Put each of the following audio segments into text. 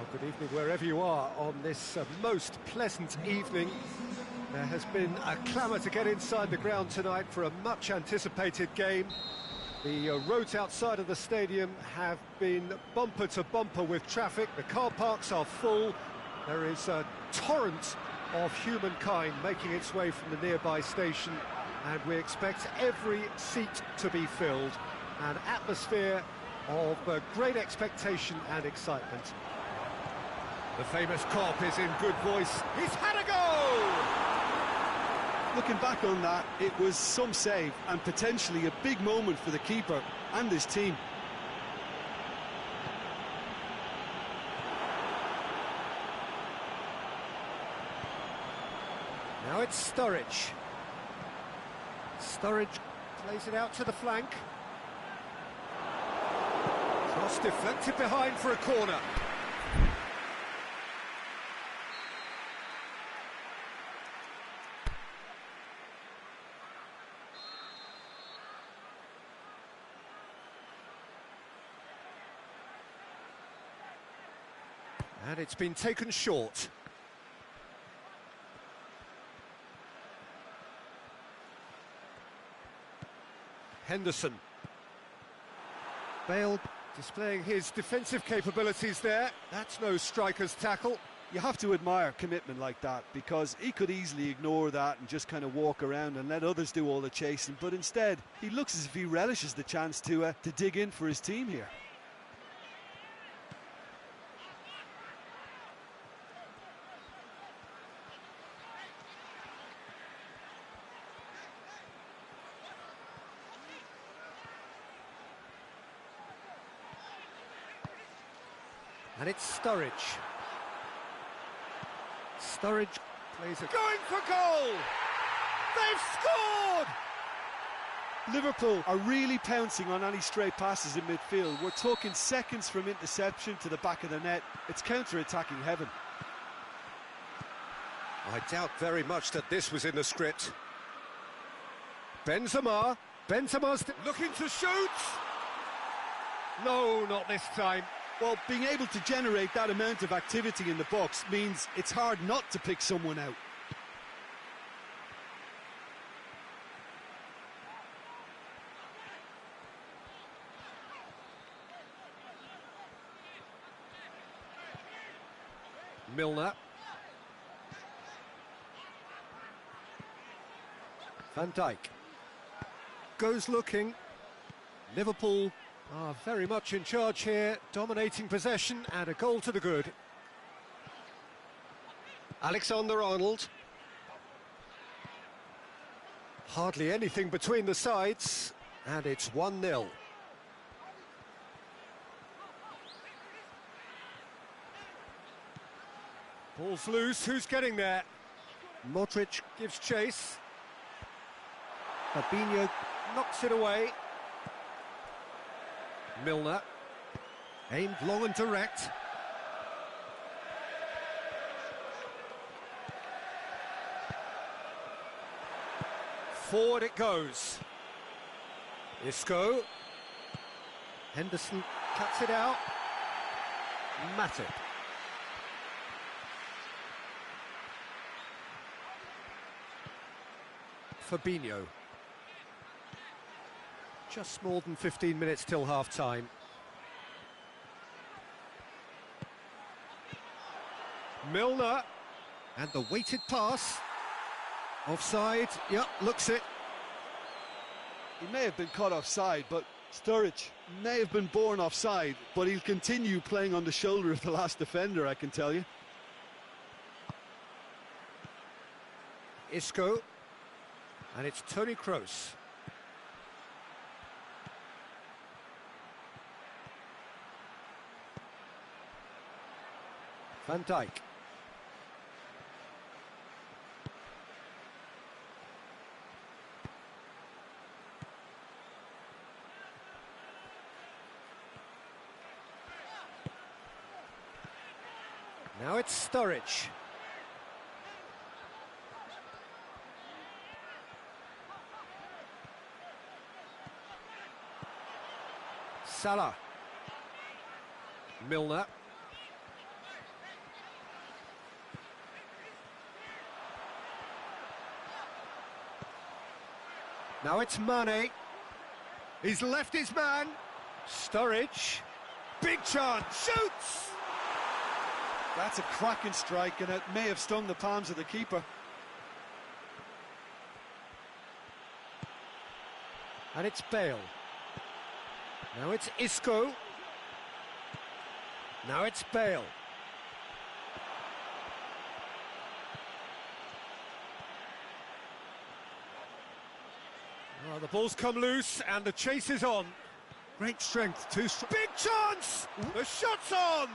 Well, good evening wherever you are on this most pleasant evening. There has been a clamour to get inside the ground tonight for a much-anticipated game. The roads outside of the stadium have been bumper to bumper with traffic. The car parks are full. There is a torrent of humankind making its way from the nearby station, and we expect every seat to be filled. An atmosphere of great expectation and excitement. The famous Kop is in good voice. He's had a goal! Looking back on that, it was some save and potentially a big moment for the keeper and his team. Now it's Sturridge. Sturridge plays it out to the flank. Cross deflected behind for a corner. And it's been taken short. Henderson. Bale displaying his defensive capabilities there. That's no striker's tackle. You have to admire commitment like that, because he could easily ignore that and just kind of walk around and let others do all the chasing, but instead he looks as if he relishes the chance to dig in for his team here. And it's Sturridge. Sturridge plays it. Going for goal! They've scored! Liverpool are really pouncing on any stray passes in midfield. We're talking seconds from interception to the back of the net. It's counter-attacking heaven. I doubt very much that this was in the script. Benzema's looking to shoot! No, not this time. Well, being able to generate that amount of activity in the box means it's hard not to pick someone out. Milner. Van Dijk. Goes looking. Liverpool are very much in charge here, dominating possession, and a goal to the good. Alexander-Arnold. Hardly anything between the sides, and it's 1-0. Ball's loose, who's getting there? Modric gives chase. Fabinho knocks it away. Milner, aimed long and direct. Forward it goes. Isco. Henderson cuts it out. Matip. Fabinho. Just more than 15 minutes till half-time. Milner, and the weighted pass. Offside, yep, looks it. He may have been caught offside, but Sturridge may have been born offside, but he'll continue playing on the shoulder of the last defender, I can tell you. Isco, and it's Toni Kroos. Van Dijk. Now it's Sturridge. Salah. Milner. Now it's Mane. He's left his man. Sturridge. Big chance. Shoots! That's a cracking strike, and it may have stung the palms of the keeper. And it's Bale. Now it's Isco. Now it's Bale. Well, the ball's come loose and the chase is on. Great strength, Big chance! The shot's on!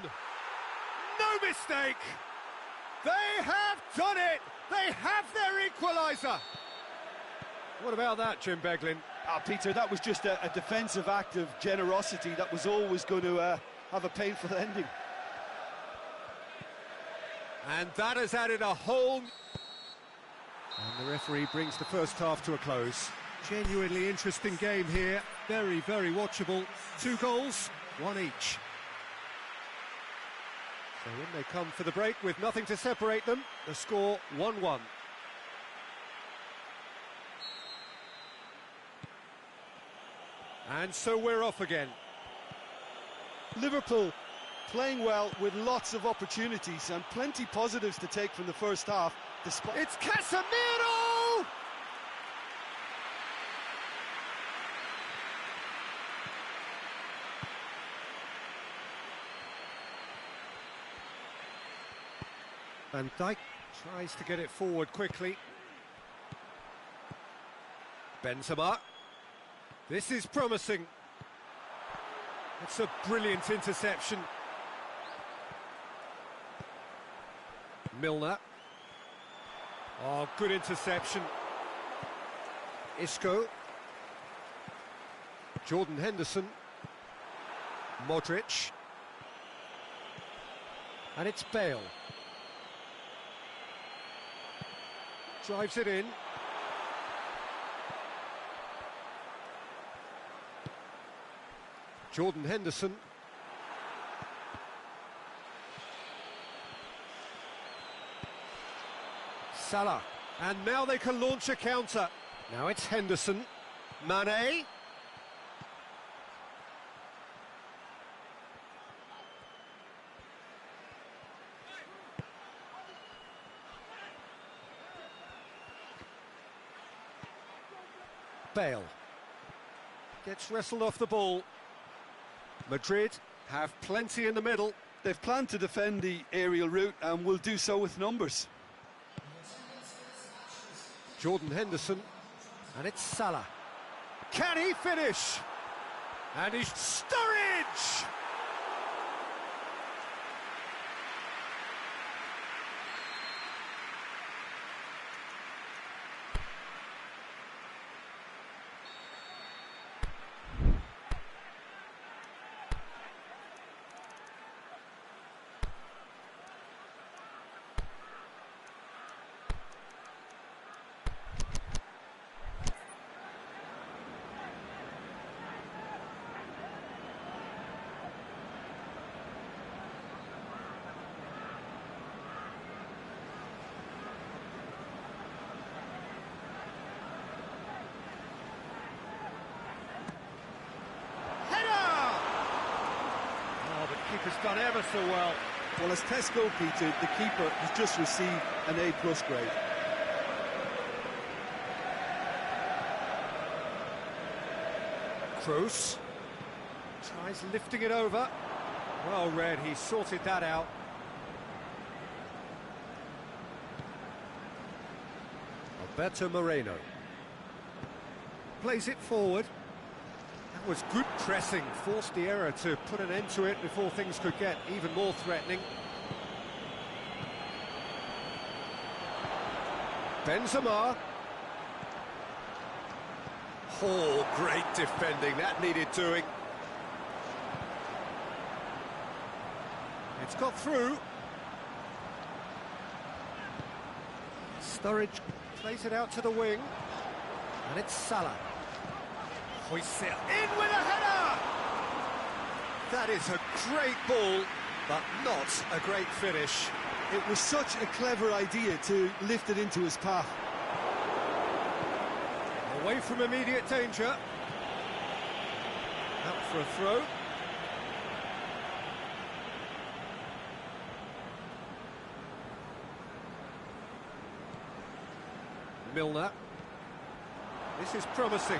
No mistake! They have done it! They have their equaliser! What about that, Jim Beglin? Peter, that was just a defensive act of generosity that was always going to have a painful ending. And that has added a whole... And the referee brings the first half to a close. Genuinely interesting game here. Very, very watchable. 2 goals, 1 each. So in they come for the break with nothing to separate them. The score 1-1. And so we're off again. Liverpool playing well with lots of opportunities and plenty positives to take from the first half. Despite It's Casemiro! Van Dijk tries to get it forward quickly. Benzema. This is promising. It's a brilliant interception. Milner. Oh, good interception. Isco. Jordan Henderson. Modric. And it's Bale. Drives it in. Jordan Henderson. Salah. And now they can launch a counter. Now it's Henderson. Mane. Bale. Gets wrestled off the ball. Madrid have plenty in the middle. they've planned to defend the aerial route and will do so with numbers. Jordan Henderson, and it's Salah. Can he finish? And he's Sturridge! Keeper's done ever so well. Well, as Tesco, Peter, the keeper has just received an A+ grade. Kroos tries lifting it over. Well read, he sorted that out. Alberto Moreno plays it forward. That was good pressing, forced the error to put an end to it before things could get even more threatening. Benzema. Oh, great defending, that needed doing. It's got through. Sturridge plays it out to the wing, and it's Salah. Hoists it in with a header! That is a great ball, but not a great finish. It was such a clever idea to lift it into his path. Away from immediate danger. Out for a throw. Milner. This is promising.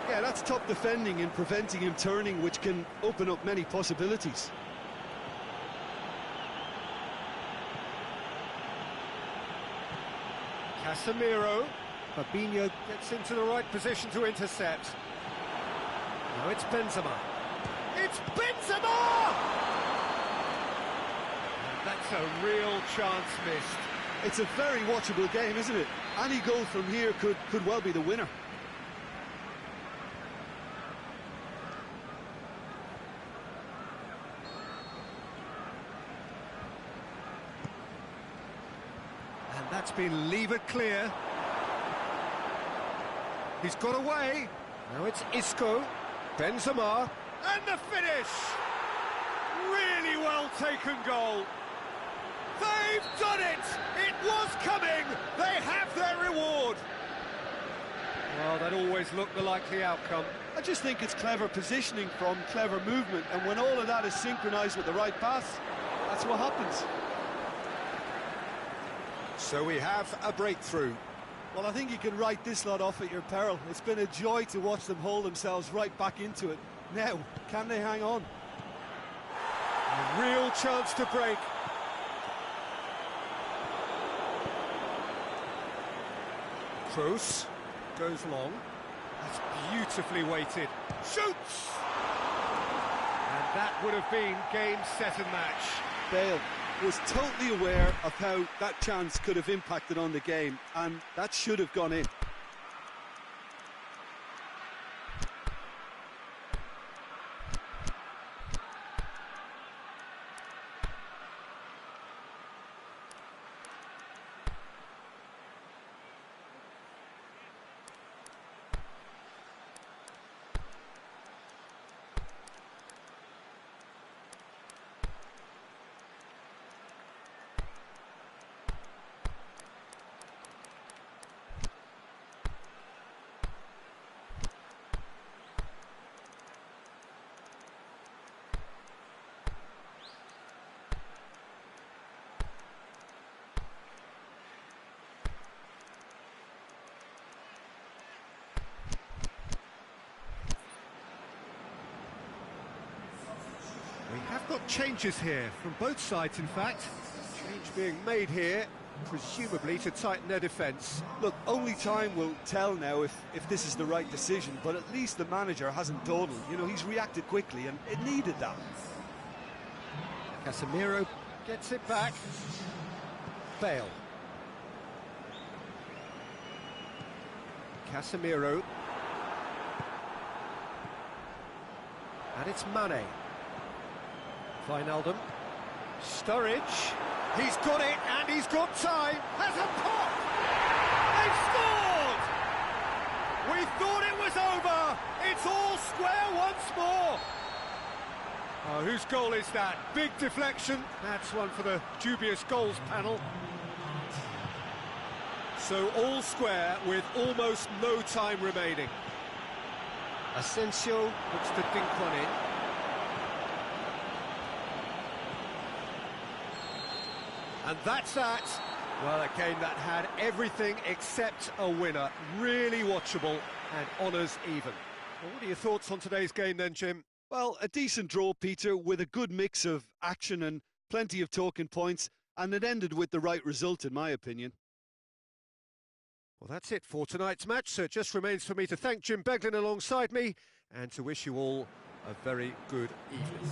Yeah, that's top defending and preventing him turning, which can open up many possibilities. Casemiro. Fabinho gets into the right position to intercept. Now it's Benzema. It's Benzema! And that's a real chance missed. It's a very watchable game, isn't it? Any goal from here could well be the winner. And that's been levered clear. He's got away. Now it's Isco. Benzema. And the finish! Really well taken goal. They've done it! It was coming! They have their reward! Well, that always looked the likely outcome. I just think it's clever positioning from clever movement, and when all of that is synchronised with the right pass, that's what happens. So we have a breakthrough. Well, I think you can write this lot off at your peril. It's been a joy to watch them hold themselves right back into it. Now, can they hang on? A real chance to break. Kroos goes long. That's beautifully weighted. Shoots! And that would have been game, set and match. Bale was totally aware of how that chance could have impacted on the game, and that should have gone in. We have got changes here, from both sides in fact. Change being made here, presumably to tighten their defence. Look, only time will tell now if this is the right decision, but at least the manager hasn't dawdled. You know, he's reacted quickly, and it needed that. Casemiro gets it back. Bale. Casemiro. And it's Mane. Wijnaldum. Sturridge. He's got it, and he's got time. Has a pop! They've scored! We thought it was over. It's all square once more. Oh, whose goal is that? Big deflection. That's one for the dubious goals panel. So all square with almost no time remaining. Asensio looks to dink one in. And that's that. Well, a game that had everything except a winner. Really watchable and honours even. Well, what are your thoughts on today's game then, Jim? Well, a decent draw, Peter, with a good mix of action and plenty of talking points, and it ended with the right result, in my opinion. Well, that's it for tonight's match, so it just remains for me to thank Jim Beglin alongside me and to wish you all a very good evening.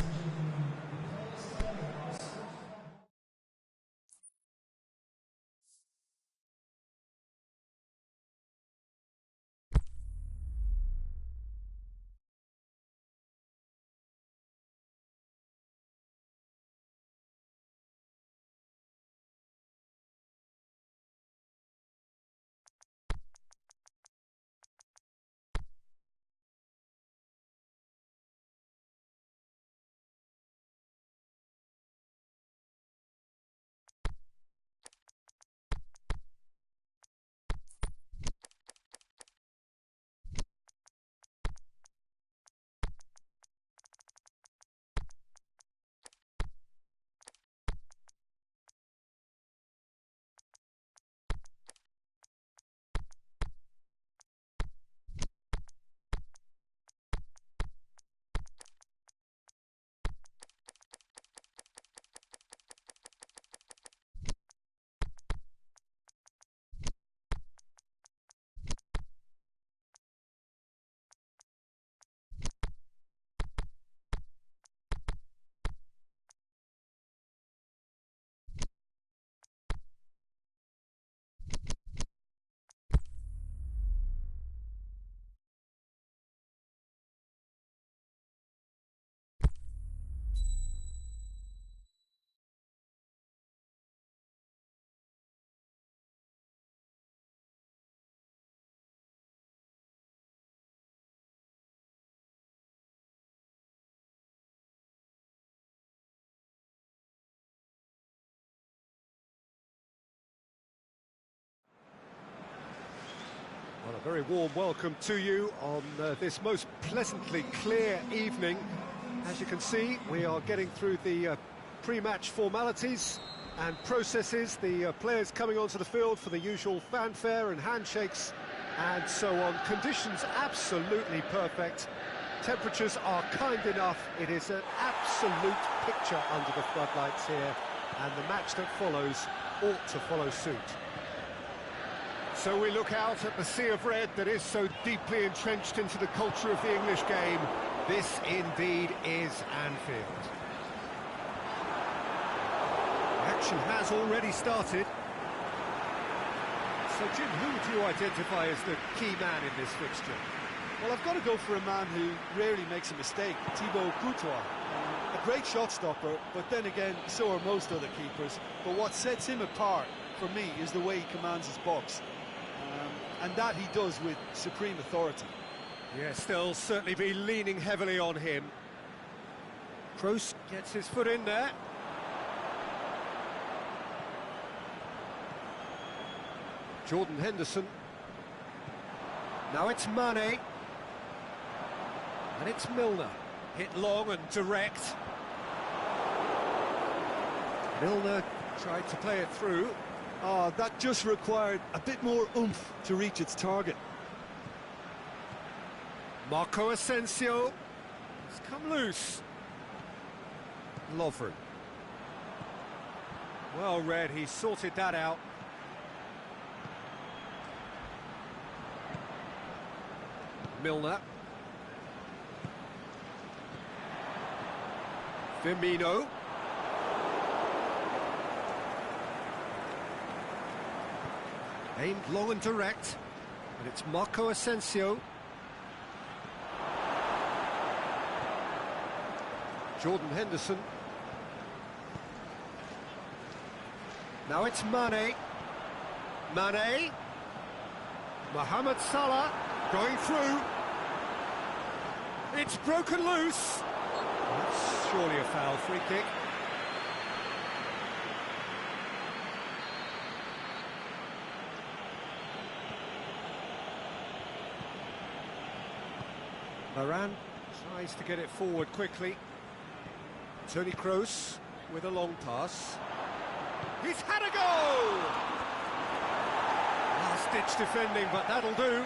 A very warm welcome to you on this most pleasantly clear evening. As you can see, we are getting through the pre-match formalities and processes, the players coming onto the field for the usual fanfare and handshakes and so on. Conditions absolutely perfect. Temperatures are kind enough. It is an absolute picture under the floodlights here, and the match that follows ought to follow suit. So we look out at the sea of red that is so deeply entrenched into the culture of the English game. This indeed is Anfield. The action has already started. So Jim, who would you identify as the key man in this fixture? Well, I've got to go for a man who rarely makes a mistake, Thibaut Courtois. A great shot stopper, but then again, so are most other keepers. But what sets him apart, for me, is the way he commands his box. And that he does with supreme authority. Yes, they'll certainly be leaning heavily on him. Kroos gets his foot in there. Jordan Henderson. Now it's Mane. And it's Milner. Hit long and direct. Milner tried to play it through. Oh, that just required a bit more oomph to reach its target. Marco Asensio. It's come loose. Lovren. Well read, he sorted that out. Milner. Firmino. Aimed long and direct, and it's Marco Asensio. Jordan Henderson. Now it's Mane. Mane. Mohamed Salah going through. It's broken loose. That's surely a foul, free kick. Varane tries to get it forward quickly. Toni Kroos with a long pass. He's had a go! Last-ditch defending, but that'll do.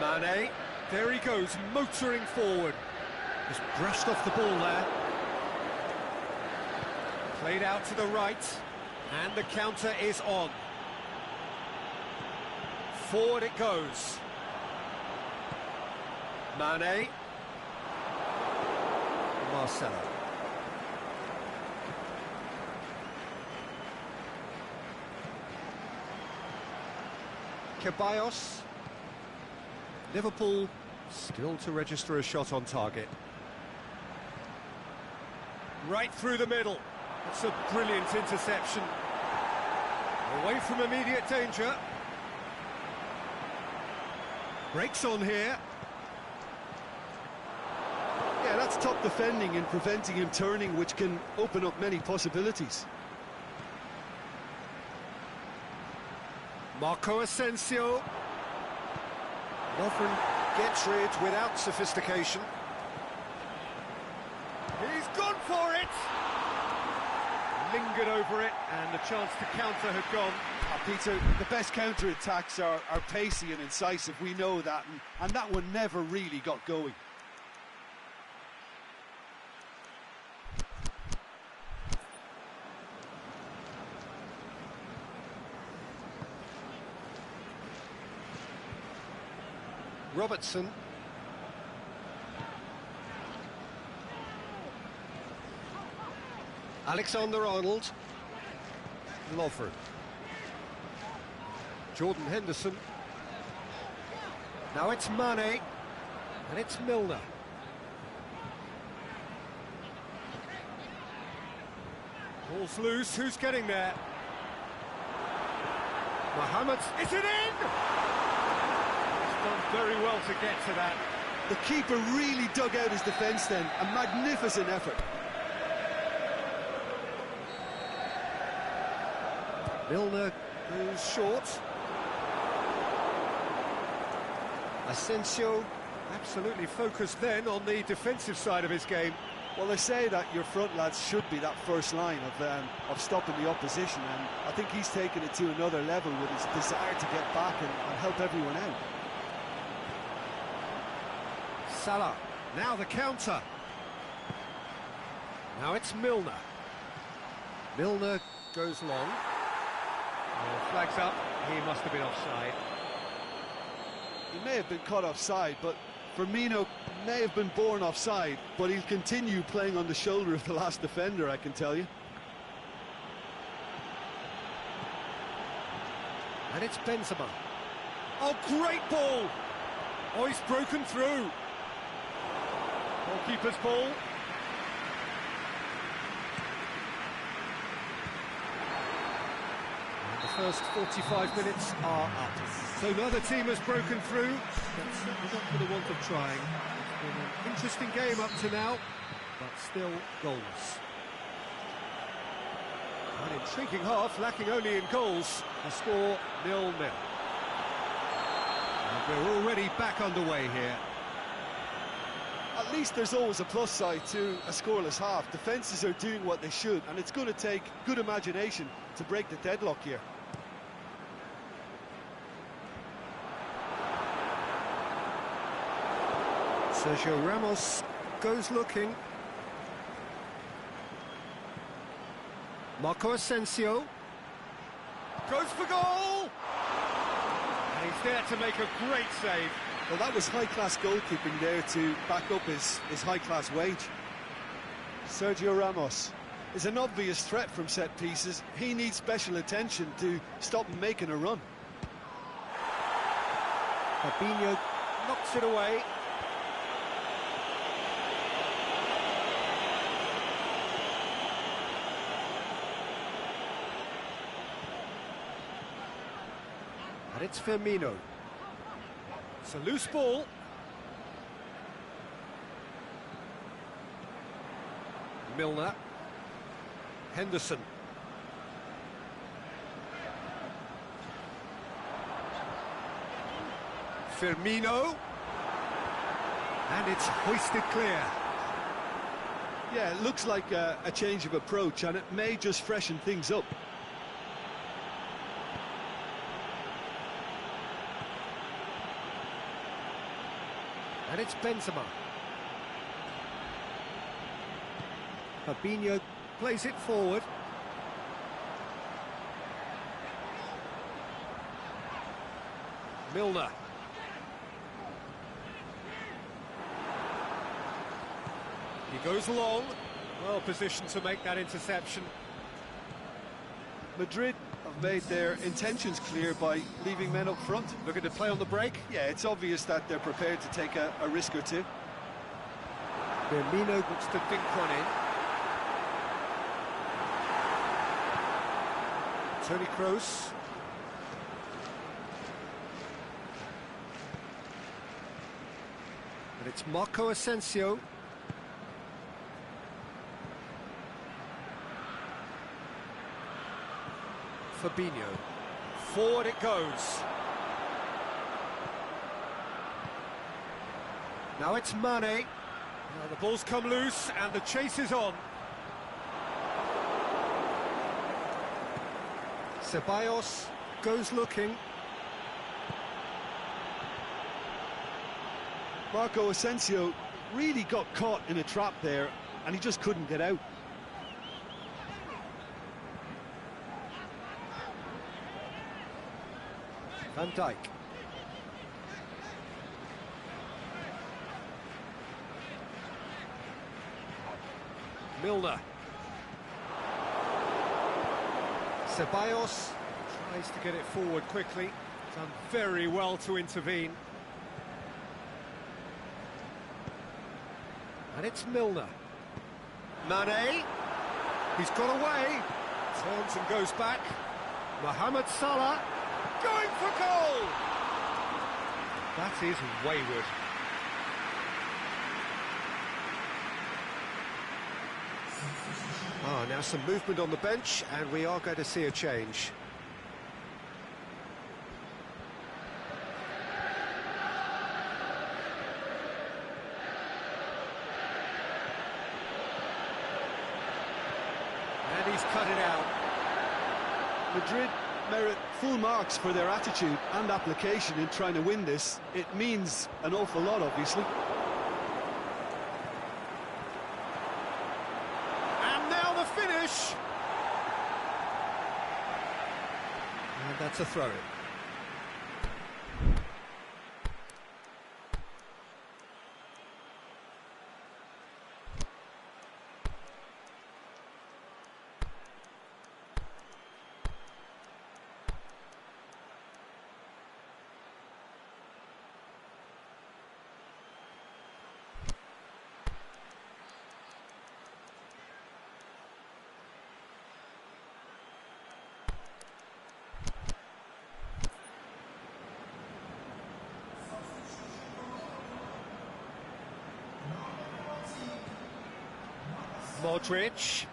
Mane, there he goes, motoring forward. Just brushed off the ball there. Played out to the right. And the counter is on. Forward it goes. Mane. Marcelo. Ceballos. Liverpool still to register a shot on target. Right through the middle. That's a brilliant interception. Away from immediate danger. Breaks on here. Yeah, that's top defending and preventing him turning, which can open up many possibilities. Marco Asensio. Lovren gets rid without sophistication. He's gone for it! Lingered over it, and the chance to counter had gone. Peter, the best counter-attacks are pacey and incisive, we know that, and that one never really got going. Robertson. Alexander-Arnold. Lovren. Jordan Henderson. Now it's Mane. And it's Milner. Ball's loose. Who's getting there? Mohamed. Is it in? He's done very well to get to that. The keeper really dug out his defence then. A magnificent effort. Milner goes short. Asensio absolutely focused then on the defensive side of his game. Well, they say that your front lads should be that first line of stopping the opposition, and I think he's taken it to another level with his desire to get back and help everyone out. Salah, now the counter. Now it's Milner. Milner goes long. Flags up, he must have been offside. He may have been caught offside, but Firmino may have been born offside, but he'll continue playing on the shoulder of the last defender, I can tell you. And it's Benzema. Oh, great ball! Oh, he's broken through. Goalkeeper's ball. And the first 45 minutes are up. So neither team has broken through, but certainly not for the want of trying. It's been an interesting game up to now, but still goalless. An intriguing half, lacking only in goals. The score 0-0. And we're already back underway here. At least there's always a plus side to a scoreless half. Defences are doing what they should, and it's going to take good imagination to break the deadlock here. Sergio Ramos goes looking. Marco Asensio goes for goal! And he's there to make a great save. Well, that was high-class goalkeeping there to back up his high-class wage. Sergio Ramos is an obvious threat from set pieces. He needs special attention to stop him making a run. Fabinho knocks it away. And it's Firmino. It's a loose ball. Milner. Henderson. Firmino. And it's hoisted clear. Yeah, it looks like a change of approach, and it may just freshen things up. And it's Benzema. Fabinho plays it forward. Milner. He goes long, well positioned to make that interception. Madrid have made their intentions clear by leaving men up front. Looking to play on the break. Yeah, it's obvious that they're prepared to take a risk or two. Firmino looks to dink one in. Toni Kroos. And it's Marco Asensio. Fabinho. Forward it goes. Now it's Mane. Now the ball's come loose and the chase is on. Ceballos goes looking. Marco Asensio really got caught in a trap there, and he just couldn't get out. Van Dijk. Milner. Ceballos tries to get it forward quickly. Done very well to intervene. And it's Milner. Mane. He's got away. Turns and goes back. Mohamed Salah. Going for goal! That is wayward. Now some movement on the bench, and we are going to see a change. And he's cut it out. Madrid merit full marks for their attitude and application in trying to win this. It means an awful lot, obviously. And now the finish! And that's a throw-in. Modric.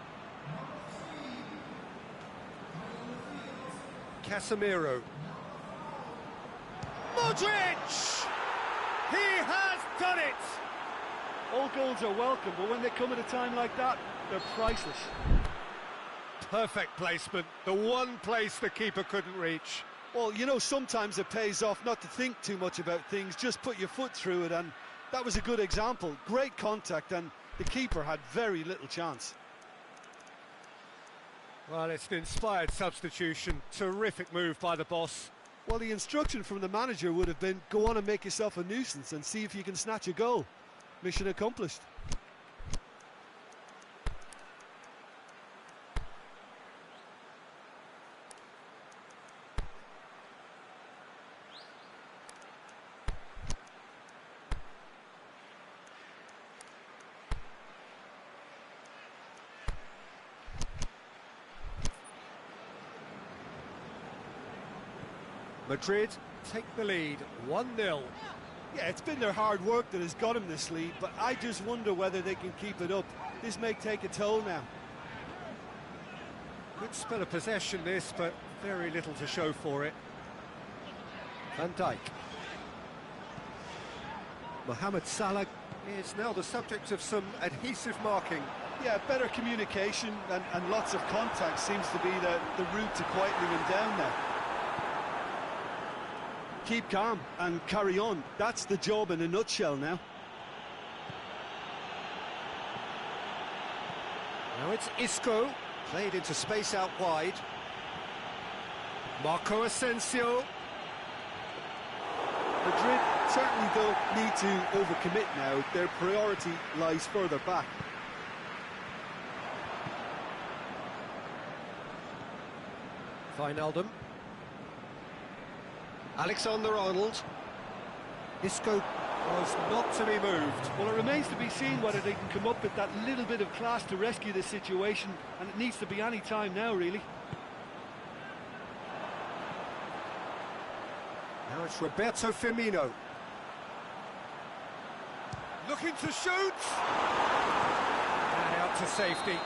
Casemiro. Modric! He has done it! All goals are welcome, but when they come at a time like that, they're priceless. Perfect placement, the one place the keeper couldn't reach. Well, you know, sometimes it pays off not to think too much about things, just put your foot through it, and that was a good example. Great contact, and the keeper had very little chance. Well, it's an inspired substitution. Terrific move by the boss. Well, the instruction from the manager would have been, go on and make yourself a nuisance and see if you can snatch a goal. Mission accomplished. Madrid take the lead, 1-0. Yeah, it's been their hard work that has got them this lead, but I just wonder whether they can keep it up. This may take a toll now. Good spell of possession this, but very little to show for it. Van Dijk. Mohamed Salah is now the subject of some adhesive marking. Yeah, better communication and lots of contact seems to be the route to quietening him down now. Keep calm and carry on. That's the job in a nutshell now. Now it's Isco, played into space out wide. Marco Asensio. Madrid certainly don't need to overcommit now. Their priority lies further back. Wijnaldum. Alexander-Arnold. Isco was not to be moved. Well, it remains to be seen whether they can come up with that little bit of class to rescue this situation, and it needs to be any time now, really. Now it's Roberto Firmino. Looking to shoot! And out to safety.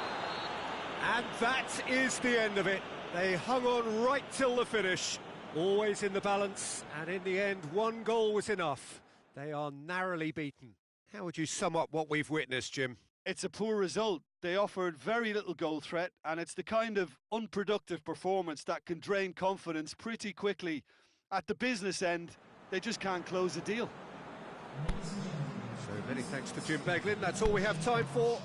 And that is the end of it. They hung on right till the finish. Always in the balance, and in the end, one goal was enough. They are narrowly beaten. How would you sum up what we've witnessed, Jim? It's a poor result. They offered very little goal threat, and it's the kind of unproductive performance that can drain confidence pretty quickly. At the business end, they just can't close the deal. So many thanks to Jim Beglin. That's all we have time for.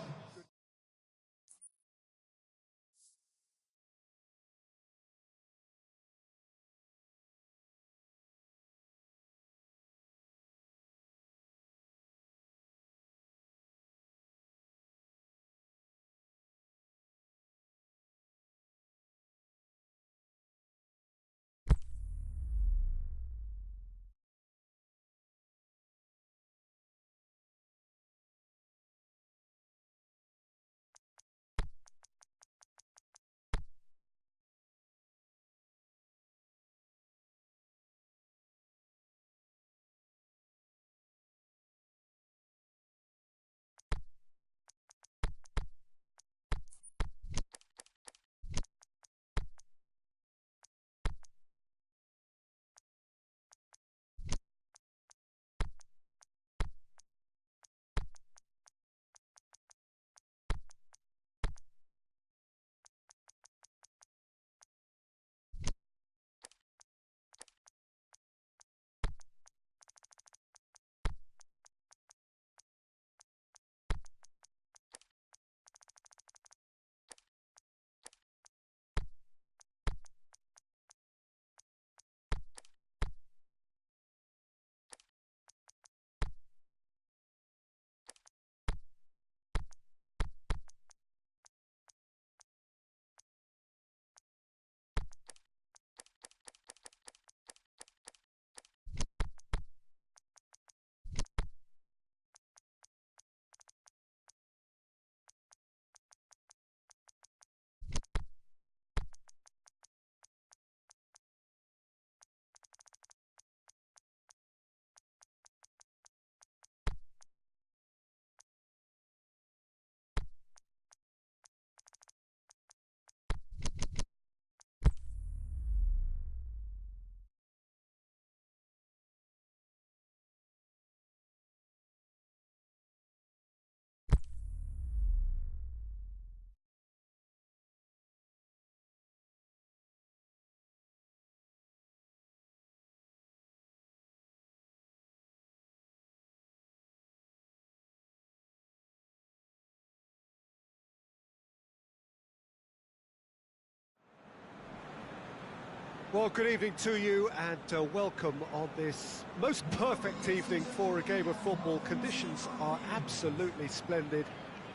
Well, good evening to you and welcome on this most perfect evening for a game of football. Conditions are absolutely splendid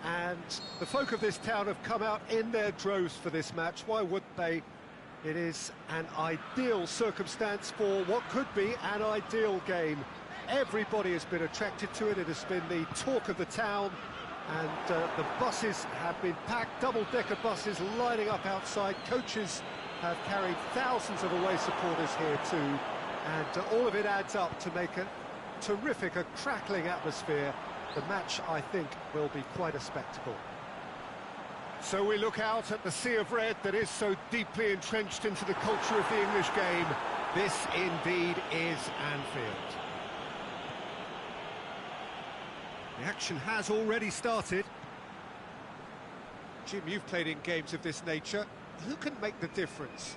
and the folk of this town have come out in their droves for this match. Why wouldn't they? It is an ideal circumstance for what could be an ideal game. Everybody has been attracted to it. It has been the talk of the town, and the buses have been packed, double-decker buses lining up outside. Coaches have carried thousands of away supporters here too, and all of it adds up to make a terrific, a crackling atmosphere. The match, I think, will be quite a spectacle. So we look out at the sea of red that is so deeply entrenched into the culture of the English game. This indeed is Anfield. The action has already started. Jim, you've played in games of this nature. Who can make the difference?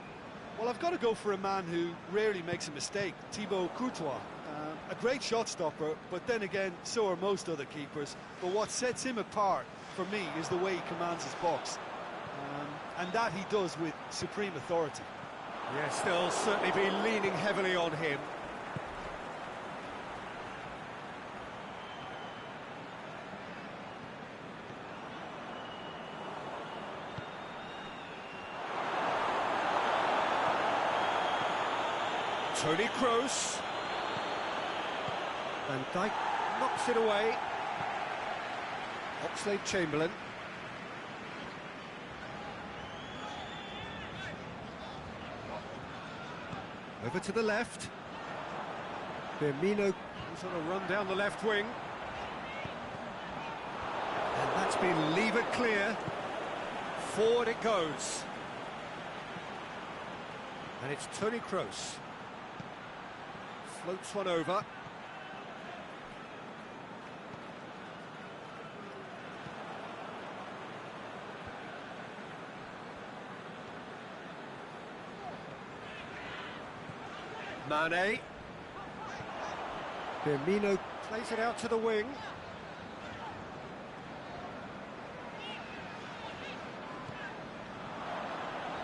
Well, I've got to go for a man who rarely makes a mistake, Thibaut Courtois. A great shot stopper, but then again, so are most other keepers. But what sets him apart, for me, is the way he commands his box. And that he does with supreme authority. Yes, they'll certainly be leaning heavily on him. Toni Kroos. Van Dijk knocks it away. Oxlade-Chamberlain. Over to the left. Firmino is on a run down the left wing. And that's been levered clear. Forward it goes. And it's Toni Kroos. Floats one over. Mane. Firmino plays it out to the wing.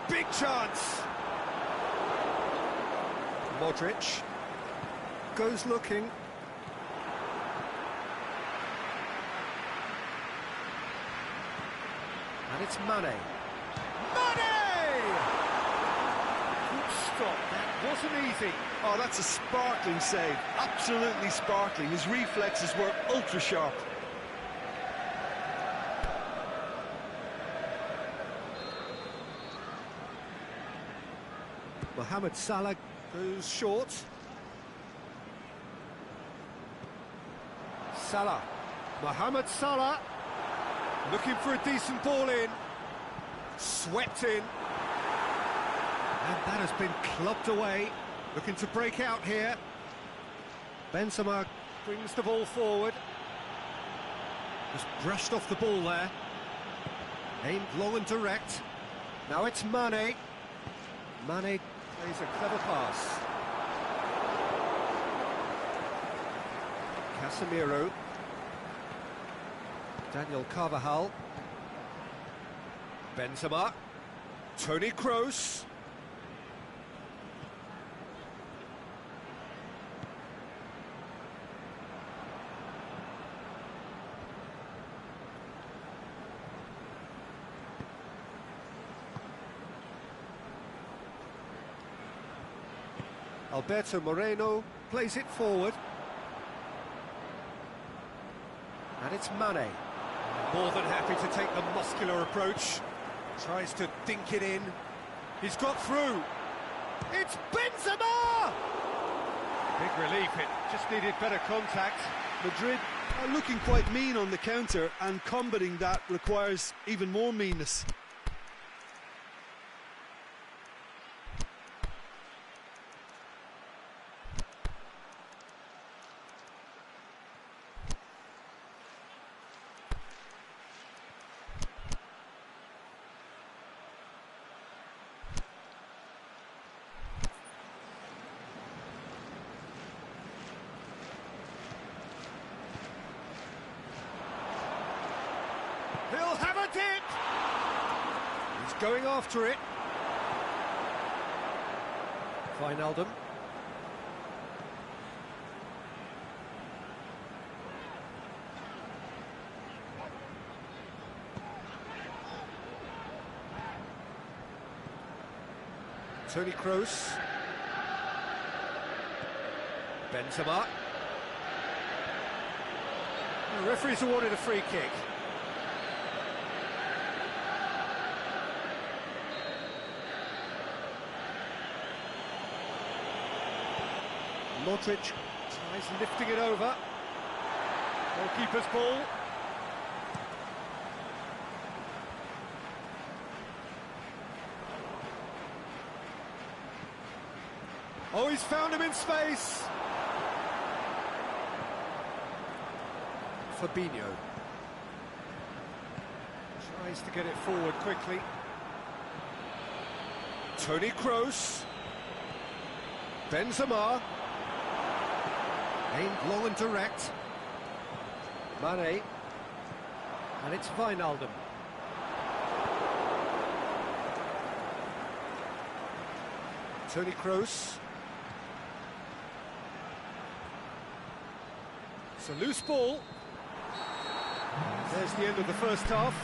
Big chance. Modric goes looking. And it's Mane. Stop. That wasn't easy. Oh, that's a sparkling save. Absolutely sparkling. His reflexes were ultra sharp. Mohamed Salah goes short. Salah. Mohamed Salah. Looking for a decent ball in. Swept in. And that has been clubbed away. Looking to break out here. Benzema brings the ball forward. Just brushed off the ball there. Aimed long and direct. Now it's Mane. Mane plays a clever pass. Casemiro. Daniel Carvajal. Benzema. Toni Kroos. Alberto Moreno plays it forward. And it's Mane. More than happy to take the muscular approach. Tries to dink it in. He's got through. It's Benzema! Big relief, it just needed better contact. Madrid are looking quite mean on the counter, and combating that requires even more meanness. He'll have a dip! He's going after it. Wijnaldum. Toni Kroos. Benzema. The referee's awarded a free kick. Modric tries lifting it over. Goalkeeper's ball. Oh, he's found him in space. Fabinho tries to get it forward quickly. Toni Kroos. Benzema. Aimed long and direct. Mane. And it's Wijnaldum. Toni Kroos. It's a loose ball. There's the end of the first half.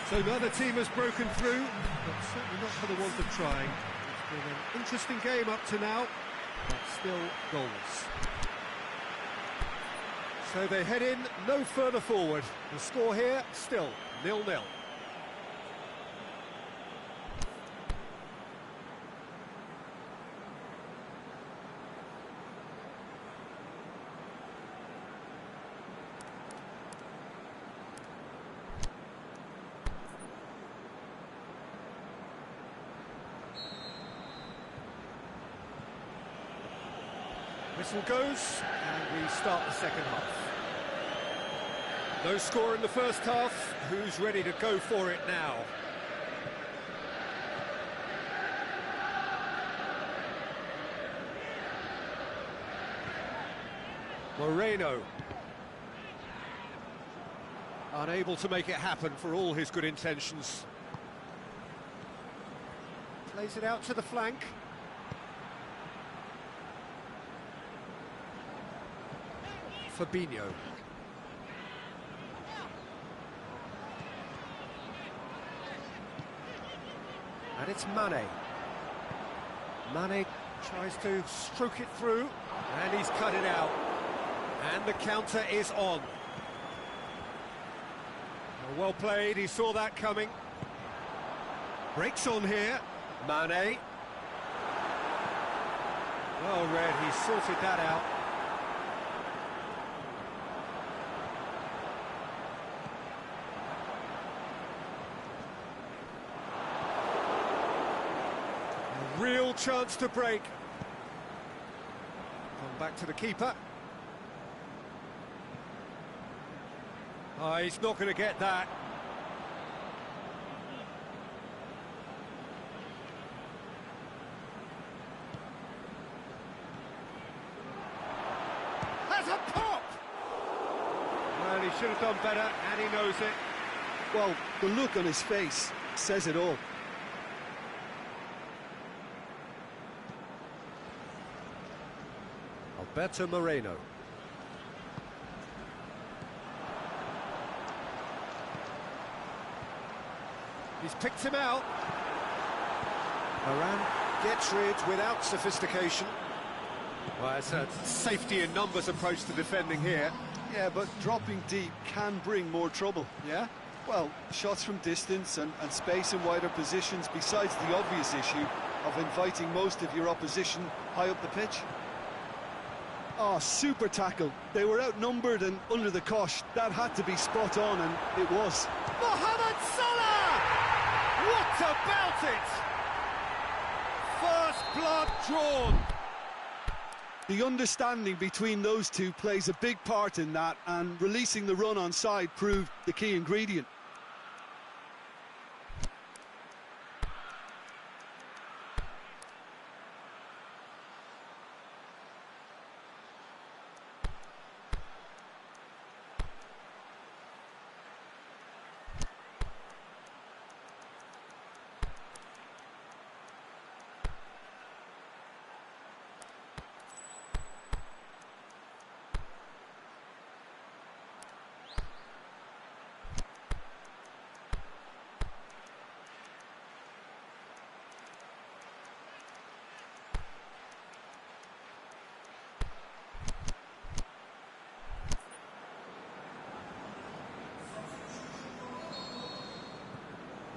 So neither team has broken through, but certainly not for the want of trying. It's been an interesting game up to now, but still goals. So they head in no further forward. The score here, still 0-0. Whistle goes, and we start the second half. No score in the first half. Who's ready to go for it now? Moreno. Unable to make it happen for all his good intentions. Plays it out to the flank. Fabinho. And it's Mane. Mane tries to stroke it through, and he's cut it out. And the counter is on. Well played, he saw that coming. Breaks on here. Mane. Well read, he sorted that out. Real chance to break. Come back to the keeper. Oh, he's not going to get that. That's a pop! Well, he should have done better, and he knows it. Well, the look on his face says it all. Alberto Moreno. He's picked him out. Varane gets rid without sophistication. Well, it's a safety in numbers approach to defending here. Yeah, but dropping deep can bring more trouble, yeah? Well, shots from distance and space in wider positions, besides the obvious issue of inviting most of your opposition high up the pitch. Oh, super tackle. They were outnumbered and under the cosh. That had to be spot on, and it was. Mohamed Salah! What about it? First blood drawn. The understanding between those two plays a big part in that, and releasing the run on side proved the key ingredient.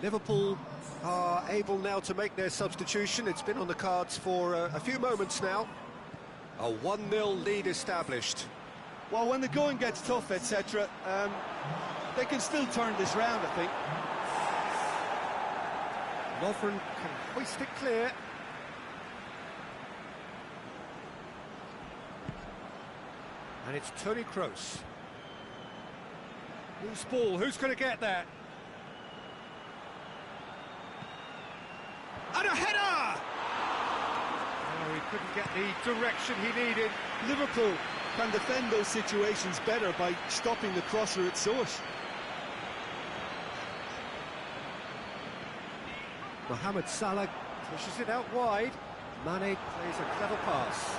Liverpool are able now to make their substitution. It's been on the cards for a few moments now. A 1-0 lead established. Well, when the going gets tough, etc., they can still turn this round, I think. Lovren can hoist it clear. And it's Toni Kroos. Loose ball, who's going to get that? And a header! Oh, he couldn't get the direction he needed. Liverpool can defend those situations better by stopping the crosser at source. Mohamed Salah pushes it out wide. Mane plays a clever pass.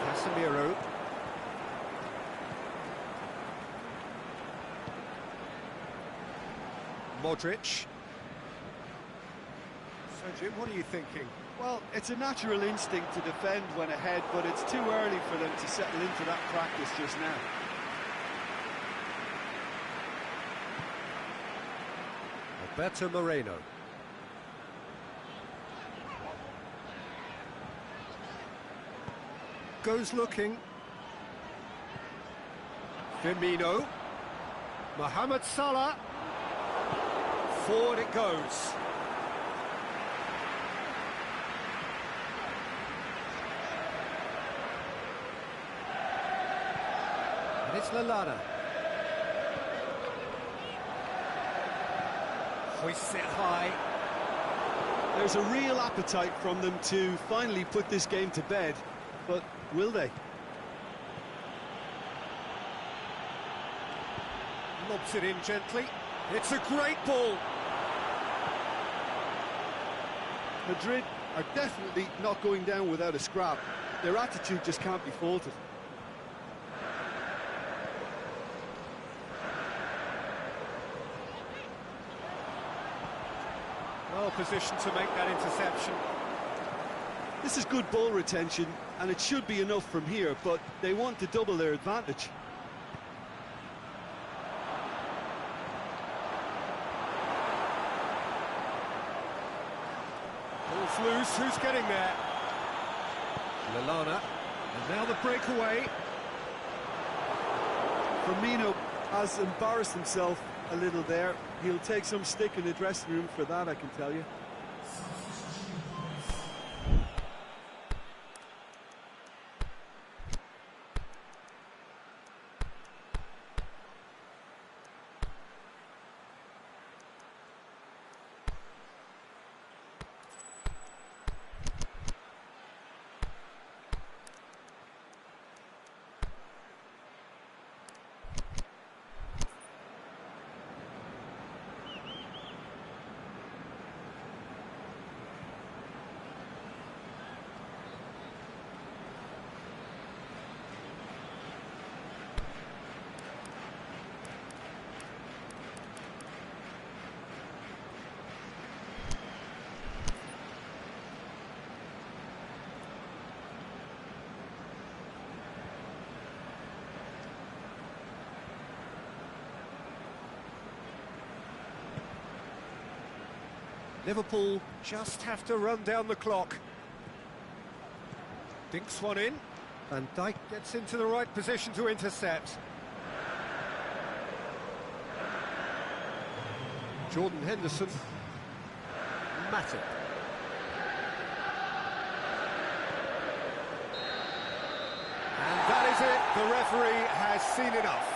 Casemiro. Modric. So, Jim, what are you thinking? Well, it's a natural instinct to defend when ahead, but it's too early for them to settle into that practice just now. Alberto Moreno. Goes looking. Firmino. Mohamed Salah. Forward it goes. And it's Lallana. Hoists it high. There's a real appetite from them to finally put this game to bed, but will they? Lobs it in gently. It's a great ball. Madrid are definitely not going down without a scrap. Their attitude just can't be faulted. Well positioned to make that interception. This is good ball retention, and it should be enough from here, but they want to double their advantage. Ball's loose, who's getting there? Lallana, and now the breakaway. Firmino has embarrassed himself a little there. He'll take some stick in the dressing room for that, I can tell you. Liverpool just have to run down the clock. Dinks one in, and Dijk gets into the right position to intercept. Jordan Henderson. Matip. And that is it. The referee has seen enough.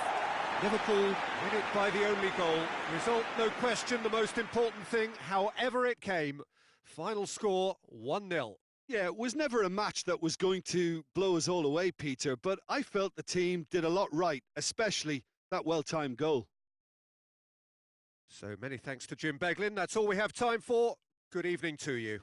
Liverpool win it by the only goal. Result, no question, the most important thing, however it came. Final score, 1-0. Yeah, it was never a match that was going to blow us all away, Peter, but I felt the team did a lot right, especially that well-timed goal. So many thanks to Jim Beglin. That's all we have time for. Good evening to you.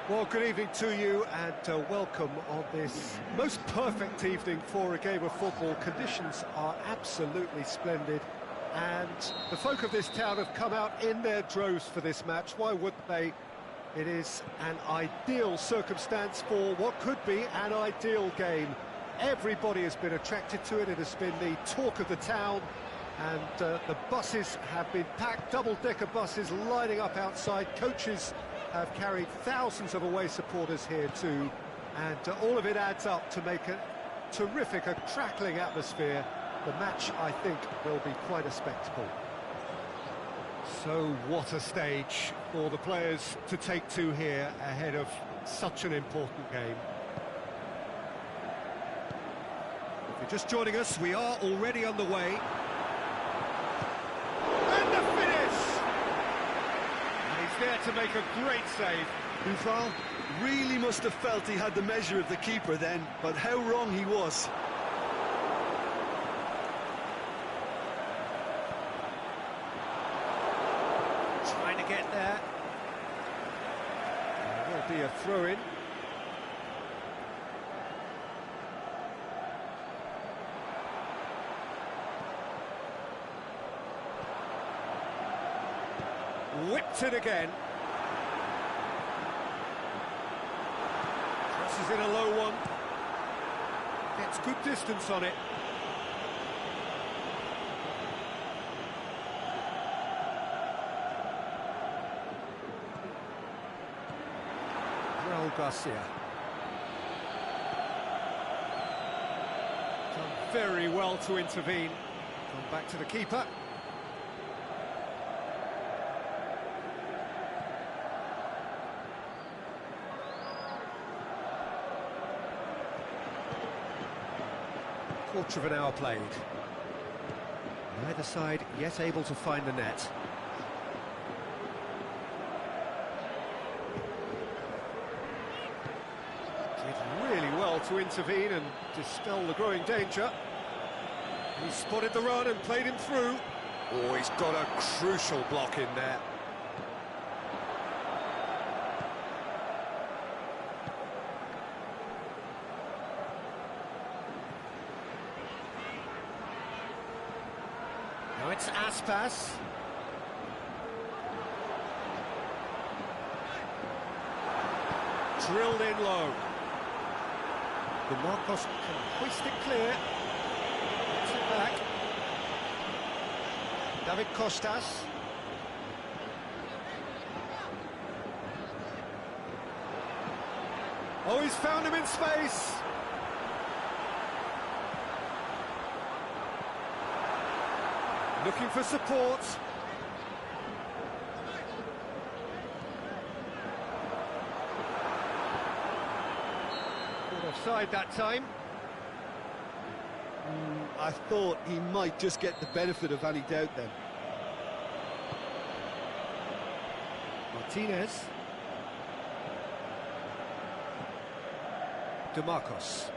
Well, good evening to you and welcome on this most perfect evening for a game of football. Conditions are absolutely splendid and the folk of this town have come out in their droves for this match. Why wouldn't they? It is an ideal circumstance for what could be an ideal game. Everybody has been attracted to it. It has been the talk of the town and the buses have been packed, double-decker buses lining up outside. Coaches have carried thousands of away supporters here too, and all of it adds up to make a terrific, a crackling atmosphere. The match, I think, will be quite a spectacle. So what a stage for the players to take to here ahead of such an important game. If you're just joining us, we are already underway. And the finish! And he's there to make a great save. Buffon really must have felt he had the measure of the keeper then, but how wrong he was. Trying to get there. There will be a throw-in. Whipped it again. Crosses in a low one. Gets good distance on it. Raul Garcia. Done very well to intervene. Gone back to the keeper. Quarter of an hour played. Neither side yet able to find the net. Did really well to intervene and dispel the growing danger. He spotted the run and played him through. Oh, he's got a crucial block in there. Now it's Aspas. Drilled in low. DeMarcos can hoist it clear. Gets it back. David Costas. Oh, he's found him in space. Looking for support. Caught offside that time. I thought he might just get the benefit of any doubt then. Martinez. DeMarcos.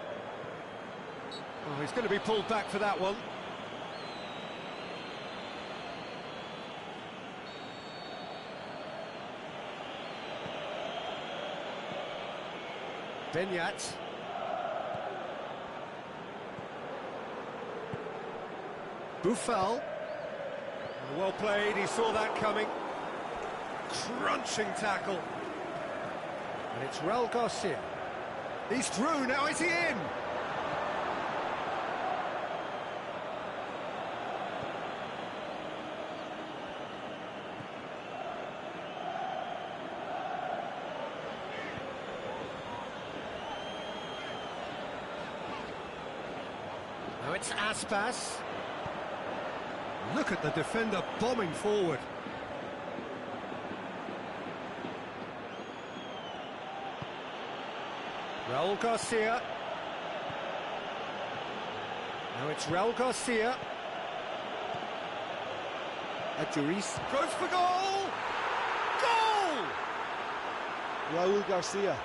Oh, he's going to be pulled back for that one. Benyat. Buffal. Well played, he saw that coming. Crunching tackle. And it's Raul Garcia. He's through, now is he in? Now it's Aspas. Look at the defender bombing forward. Raul Garcia. Now it's Raul Garcia. Adjuris goes for goal! Goal! Raul Garcia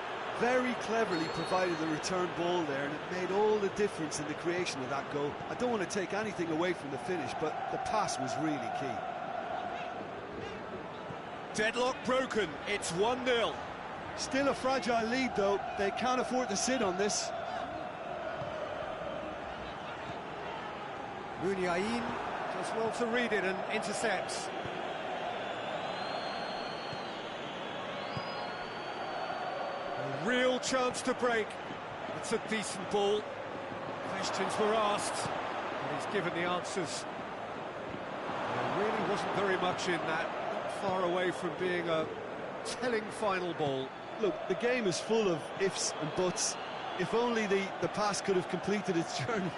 very cleverly provided the return ball there, and it made all the difference in the creation of that goal. I don't want to take anything away from the finish, but the pass was really key. Deadlock broken, it's 1-0. Still a fragile lead, though. They can't afford to sit on this. Muniain does well to read it and intercepts. A real chance to break. It's a decent ball. Questions were asked, and he's given the answers. There really wasn't very much in that, not far away from being a telling final ball. Look, the game is full of ifs and buts. If only the pass could have completed its journey.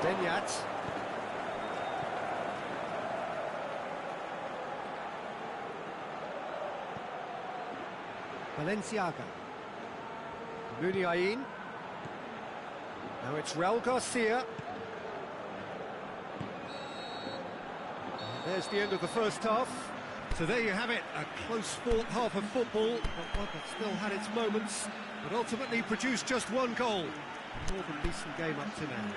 Benyat. Valenciaga. Muniain. Now it's Raul Garcia. And there's the end of the first half. So there you have it, a close-fought half of football, but one that still had its moments, but ultimately produced just one goal. More than decent game up to now.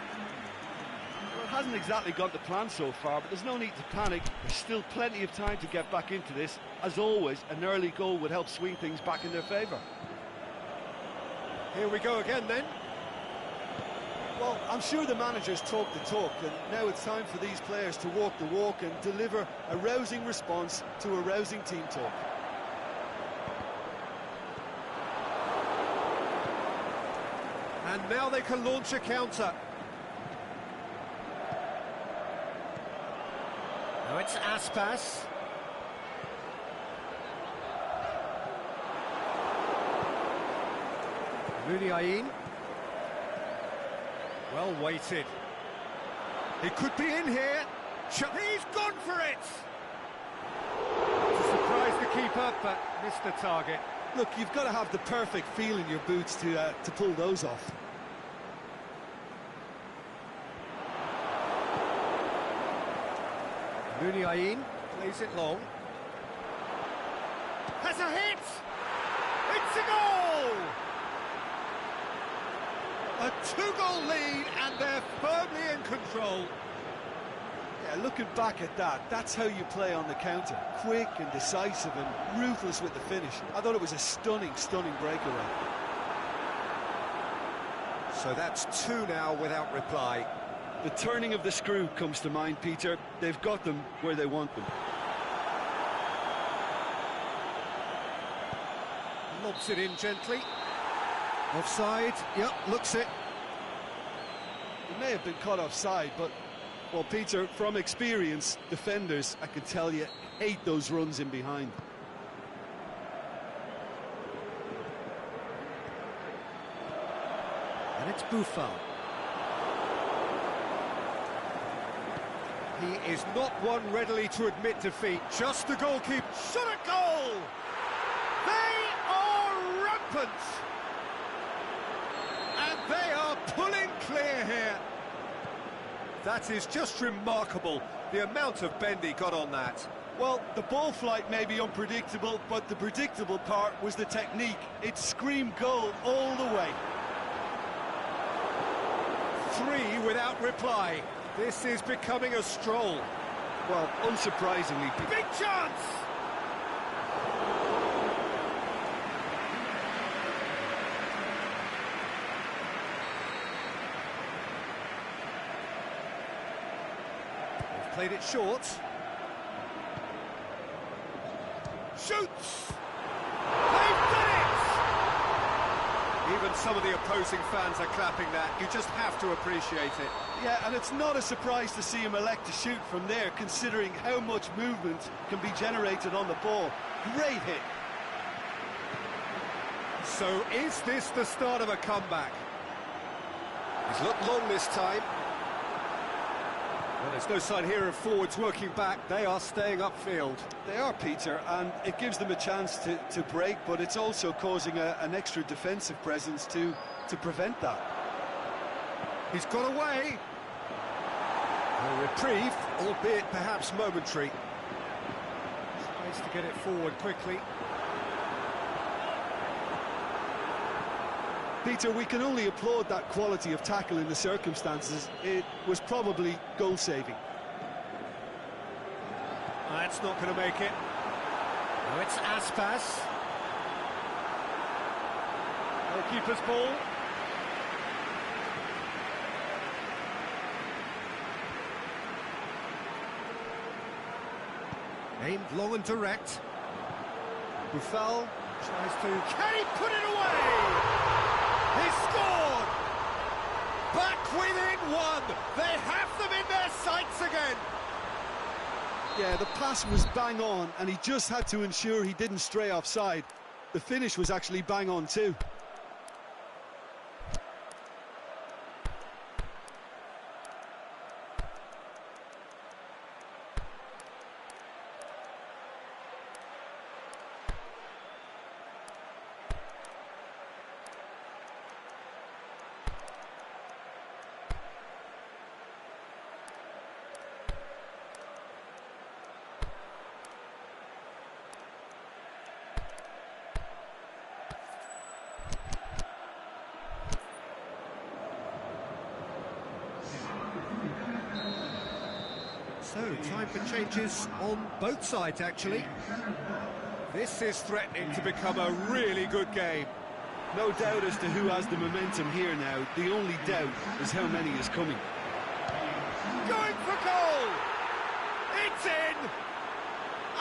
Well, it hasn't exactly gone to plan so far, but there's no need to panic. There's still plenty of time to get back into this. As always, an early goal would help swing things back in their favour. Here we go again then. Well, I'm sure the managers talk the talk, and now it's time for these players to walk the walk and deliver a rousing response to a rousing team talk. And now they can launch a counter. Now it's Aspas. Muniain. Well weighted. He could be in here. He's gone for it! To surprise the keeper, but missed the target. Look, you've got to have the perfect feel in your boots to pull those off. Muniain plays it long. Has a hit! It's a goal! A two-goal lead, and they're firmly in control. Yeah, looking back at that, that's how you play on the counter. Quick and decisive and ruthless with the finish. I thought it was a stunning, stunning breakaway. So that's two now without reply. The turning of the screw comes to mind, Peter. They've got them where they want them. Lobs it in gently. Offside, yep, looks it. It may have been caught offside, but, well, Peter, from experience, defenders, I can tell you, hate those runs in behind. And it's Buffon. He is not one readily to admit defeat. Just the goalkeeper. Shot a goal! They are rampant! And they are pulling clear here. That is just remarkable, the amount of bend he got on that. Well, the ball flight may be unpredictable, but the predictable part was the technique. It screamed goal all the way. Three without reply. This is becoming a stroll. Well, unsurprisingly. Big chance! They've played it short. Shoots! They've done it! Even some of the opposing fans are clapping that. You just have to appreciate it. Yeah, and it's not a surprise to see him elect to shoot from there, considering how much movement can be generated on the ball. Great hit. So is this the start of a comeback? He's looked long this time. Well, there's no sign here of forwards working back. They are staying upfield. They are, Peter, and it gives them a chance to break, but it's also causing an extra defensive presence to prevent that. He's got away. A reprieve, albeit perhaps momentary. Space to get it forward quickly. Peter, we can only applaud that quality of tackle in the circumstances. It was probably goal-saving. That's not going to make it. Oh, it's Aspas. Goalkeeper's ball. Aimed long and direct. Buffal tries to... Can he put it away? He scored! Back within one! They have them in their sights again! Yeah, the pass was bang on, and he just had to ensure he didn't stray offside. The finish was actually bang on too. So, time for changes on both sides, actually. This is threatening to become a really good game. No doubt as to who has the momentum here now. The only doubt is how many is coming. Going for goal! It's in!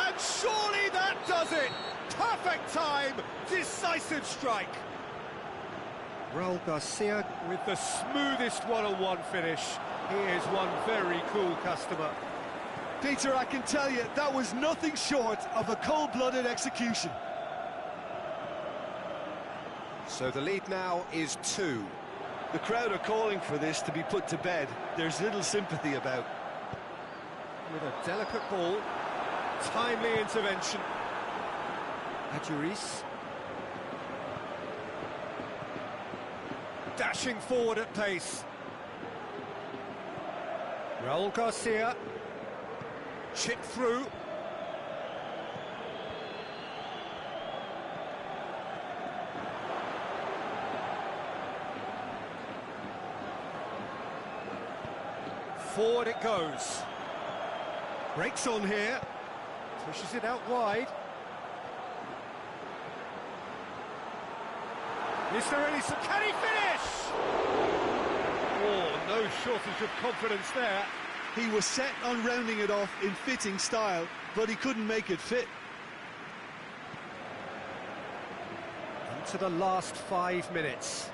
And surely that does it! Perfect time! Decisive strike! Raul Garcia with the smoothest one-on-one finish. He is one very cool customer. Peter, I can tell you, that was nothing short of a cold-blooded execution. So the lead now is 2. The crowd are calling for this to be put to bed. There's little sympathy about. With a delicate ball, timely intervention. Adjuris. Dashing forward at pace. Raul Garcia. Chip through. Forward it goes. Breaks on here. Pushes it out wide. Is there any... Can he finish? Oh, no shortage of confidence there. He was set on rounding it off in fitting style, but he couldn't make it fit. Into the last 5 minutes.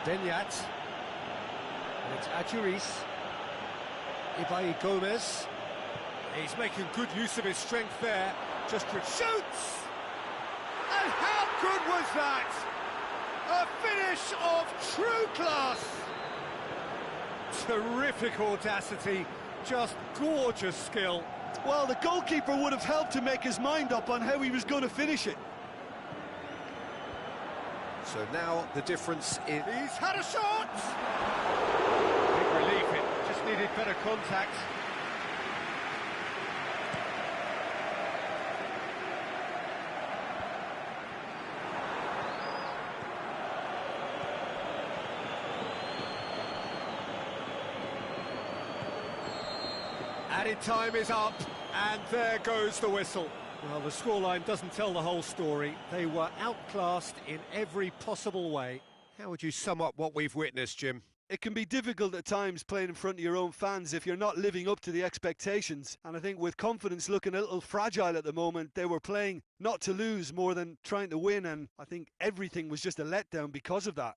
Denyat. And it's Adjuris. Ibai Gomez. He's making good use of his strength there. Just shoots! And how good was that? A finish of true class! Terrific audacity, just gorgeous skill. Well, the goalkeeper would have helped to make his mind up on how he was going to finish it. So now the difference is... He's had a shot! Big relief, it just needed better contact. Added time is up, and there goes the whistle. Well, the scoreline doesn't tell the whole story. They were outclassed in every possible way. How would you sum up what we've witnessed, Jim? It can be difficult at times playing in front of your own fans if you're not living up to the expectations. And I think with confidence looking a little fragile at the moment, they were playing not to lose more than trying to win. And I think everything was just a letdown because of that.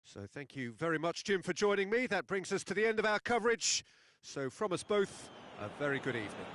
So thank you very much, Jim, for joining me. That brings us to the end of our coverage. So from us both, a very good evening.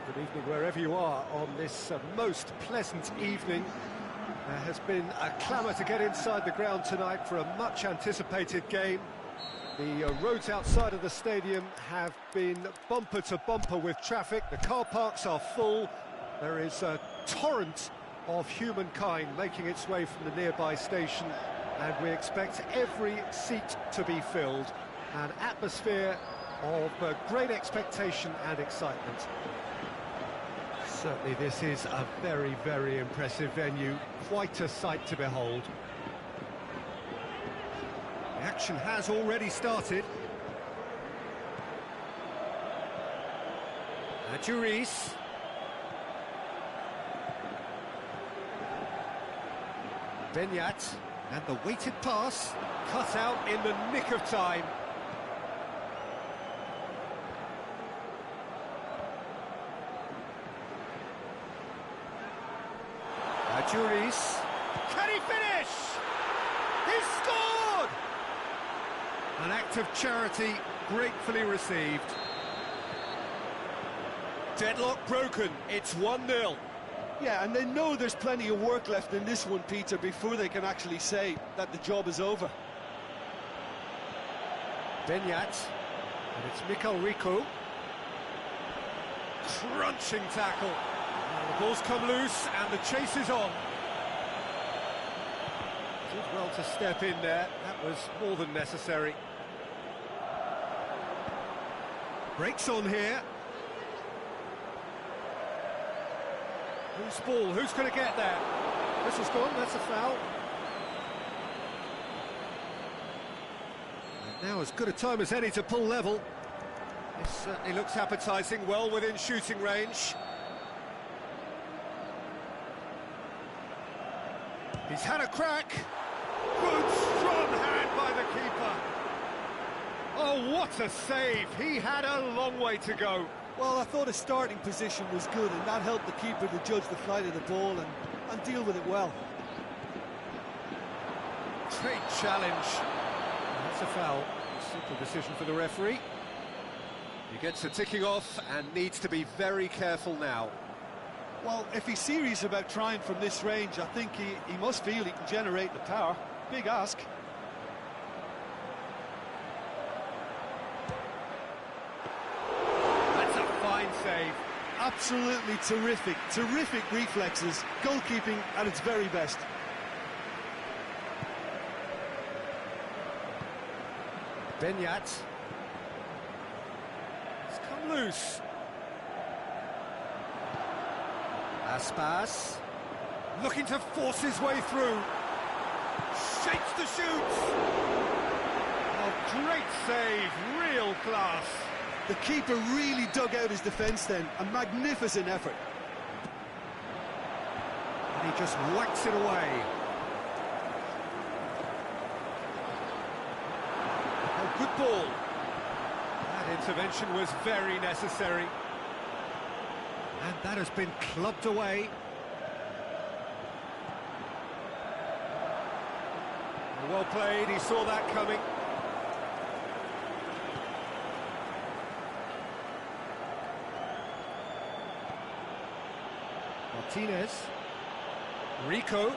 Good evening wherever you are on this most pleasant evening. There has been a clamour to get inside the ground tonight for a much anticipated game. The roads outside of the stadium have been bumper to bumper with traffic. The car parks are full. There is a torrent of humankind making its way from the nearby station, and we expect every seat to be filled. An atmosphere of great expectation and excitement. Certainly this is a very, very impressive venue, quite a sight to behold. The action has already started. Adjuris. Benyat, and the weighted pass, cut out in the nick of time. Adjuris, can he finish? He's scored! An act of charity gratefully received. Deadlock broken, it's 1-0. Yeah, and they know there's plenty of work left in this one, Peter, before they can actually say that the job is over. Benyat, and it's Mikkel Rico. Crunching tackle. The ball's come loose and the chase is on. Did well to step in there, that was more than necessary. Breaks on here. Who's ball? Who's going to get there? This has gone, that's a foul. And now as good a time as any to pull level. This certainly looks appetising, well within shooting range. He's had a crack. Good, strong hand by the keeper. Oh, what a save. He had a long way to go. Well, I thought his starting position was good, and that helped the keeper to judge the flight of the ball and deal with it well. Great challenge. That's a foul. Simple decision for the referee. He gets a ticking off and needs to be very careful now. Well, if he's serious about trying from this range, I think he must feel he can generate the power. Big ask. That's a fine save. Absolutely terrific, terrific reflexes. Goalkeeping at its very best. Benyat. It's come loose. Aspas, looking to force his way through. Shakes the shoots. Oh, great save, real class. The keeper really dug out his defence then. A magnificent effort. And he just whacks it away. Oh, good ball. That intervention was very necessary. And that has been clubbed away. Well played, he saw that coming. Martinez. Rico.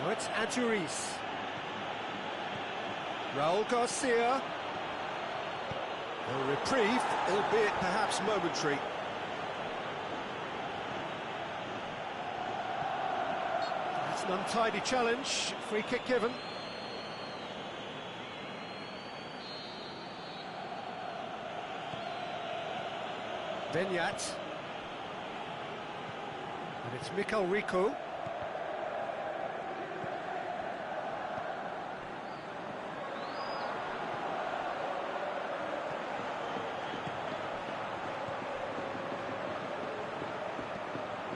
Now it's Adjuris. Raul Garcia. A reprieve, albeit perhaps momentary. That's an untidy challenge, free kick given. Benyat. And it's Mikkel Rico.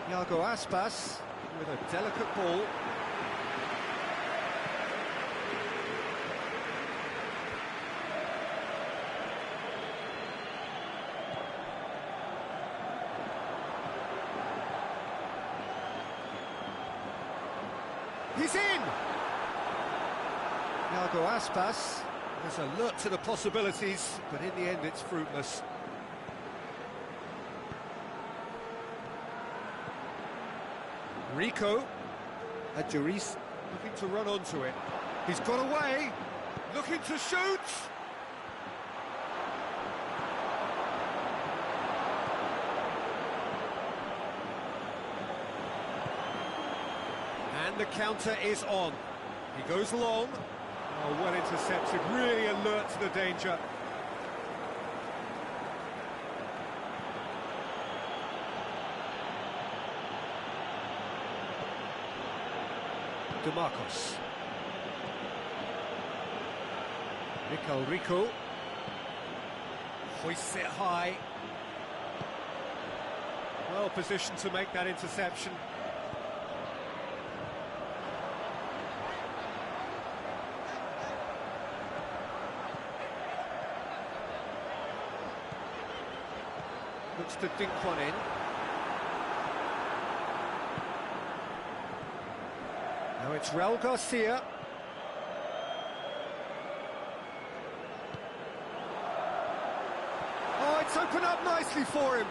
Iago Aspas with a delicate ball. He's in! Iago Aspas is alert to the possibilities, but in the end it's fruitless. Rico. Adjuris looking to run onto it. He's got away. Looking to shoot. And the counter is on. He goes long. Oh, well intercepted, really alert to the danger. DeMarcos. Mikel Rico. Hoists it high. Well positioned to make that interception. Looks to dink one in. Now it's Raul Garcia. Oh, it's opened up nicely for him.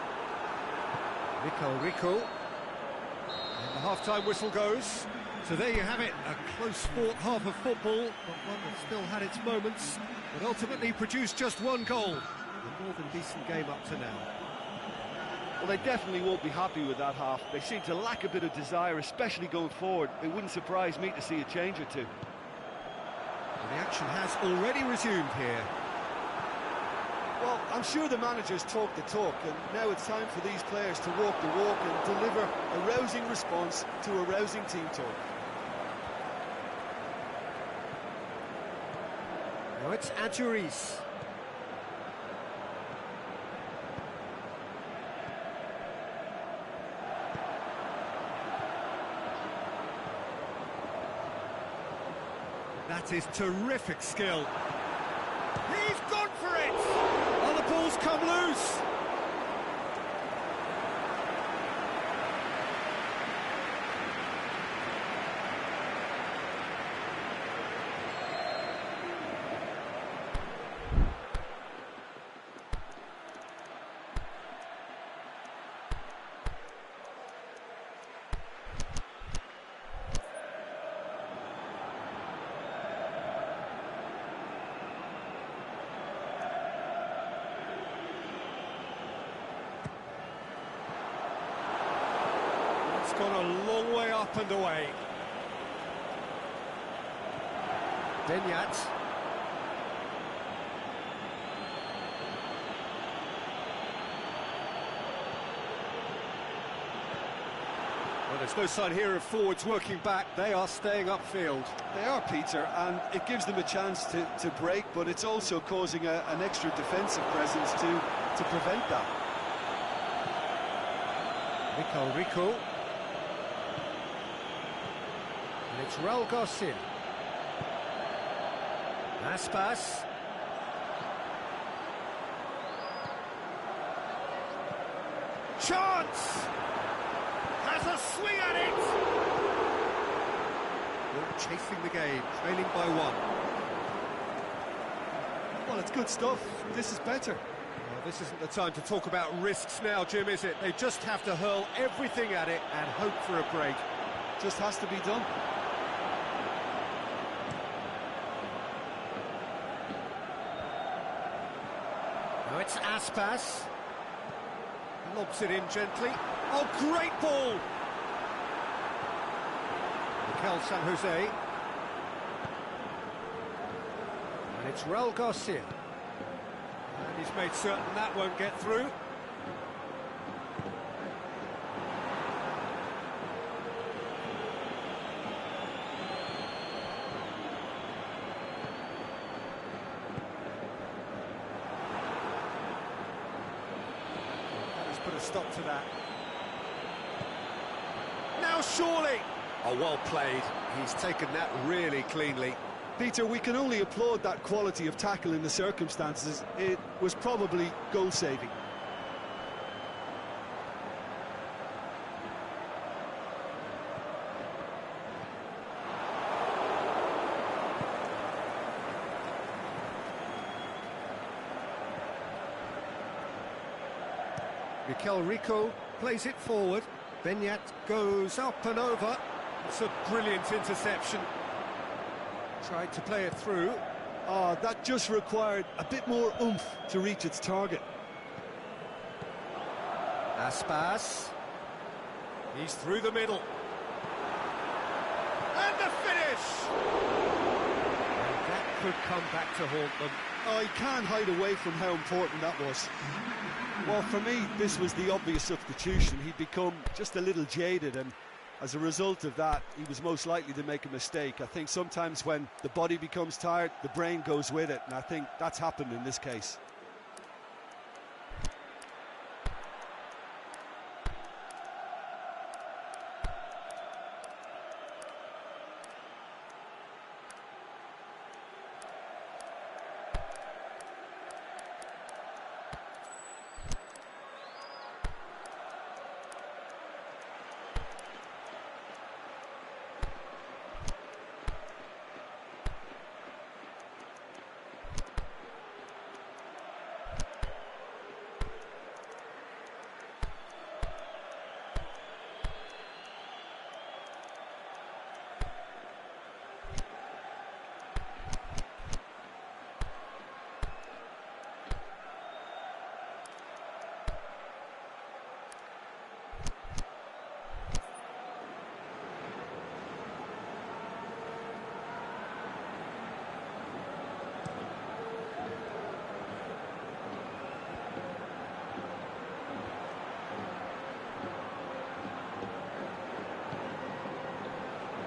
Mikel Rico. And the half-time whistle goes. So there you have it, a close-fought half of football, but one that still had its moments, but ultimately produced just one goal. A more than decent game up to now. Well, they definitely won't be happy with that half. They seem to lack a bit of desire, especially going forward. It wouldn't surprise me to see a change or two. And the action has already resumed here. Well, I'm sure the managers talk the talk, and now it's time for these players to walk the walk and deliver a rousing response to a rousing team talk. Now it's Adjuris. That is terrific skill. He's gone for it! Oh, the ball's come loose. Gone a long way up and away. Denyat. Well, there's no sign here of forwards working back. They are staying upfield. They are, Peter, and it gives them a chance to break, but it's also causing an extra defensive presence to prevent that. Mikel Rico. And it's Raul Garcia. Aspas. Chance! Has a swing at it! Well, chasing the game, trailing by one. Well, it's good stuff. This is better. Well, this isn't the time to talk about risks now, Jim, is it? They just have to hurl everything at it and hope for a break. Just has to be done. Now it's Aspas. Lobs it in gently. Oh, great ball! Mikel San Jose. And it's Raul Garcia. And he's made certain that won't get through. Put a stop to that. Now surely! Oh, well played. He's taken that really cleanly. Peter, we can only applaud that quality of tackle in the circumstances. It was probably goal-saving. Mikel Rico plays it forward. Benyat goes up and over. It's a brilliant interception. Tried to play it through. Oh, that just required a bit more oomph to reach its target. Aspas. He's through the middle. And the finish! And that could come back to haunt them. Oh, you can't hide away from how important that was. Well, for me, this was the obvious substitution. He'd become just a little jaded, and as a result of that, he was most likely to make a mistake. I think sometimes when the body becomes tired, the brain goes with it, and I think that's happened in this case.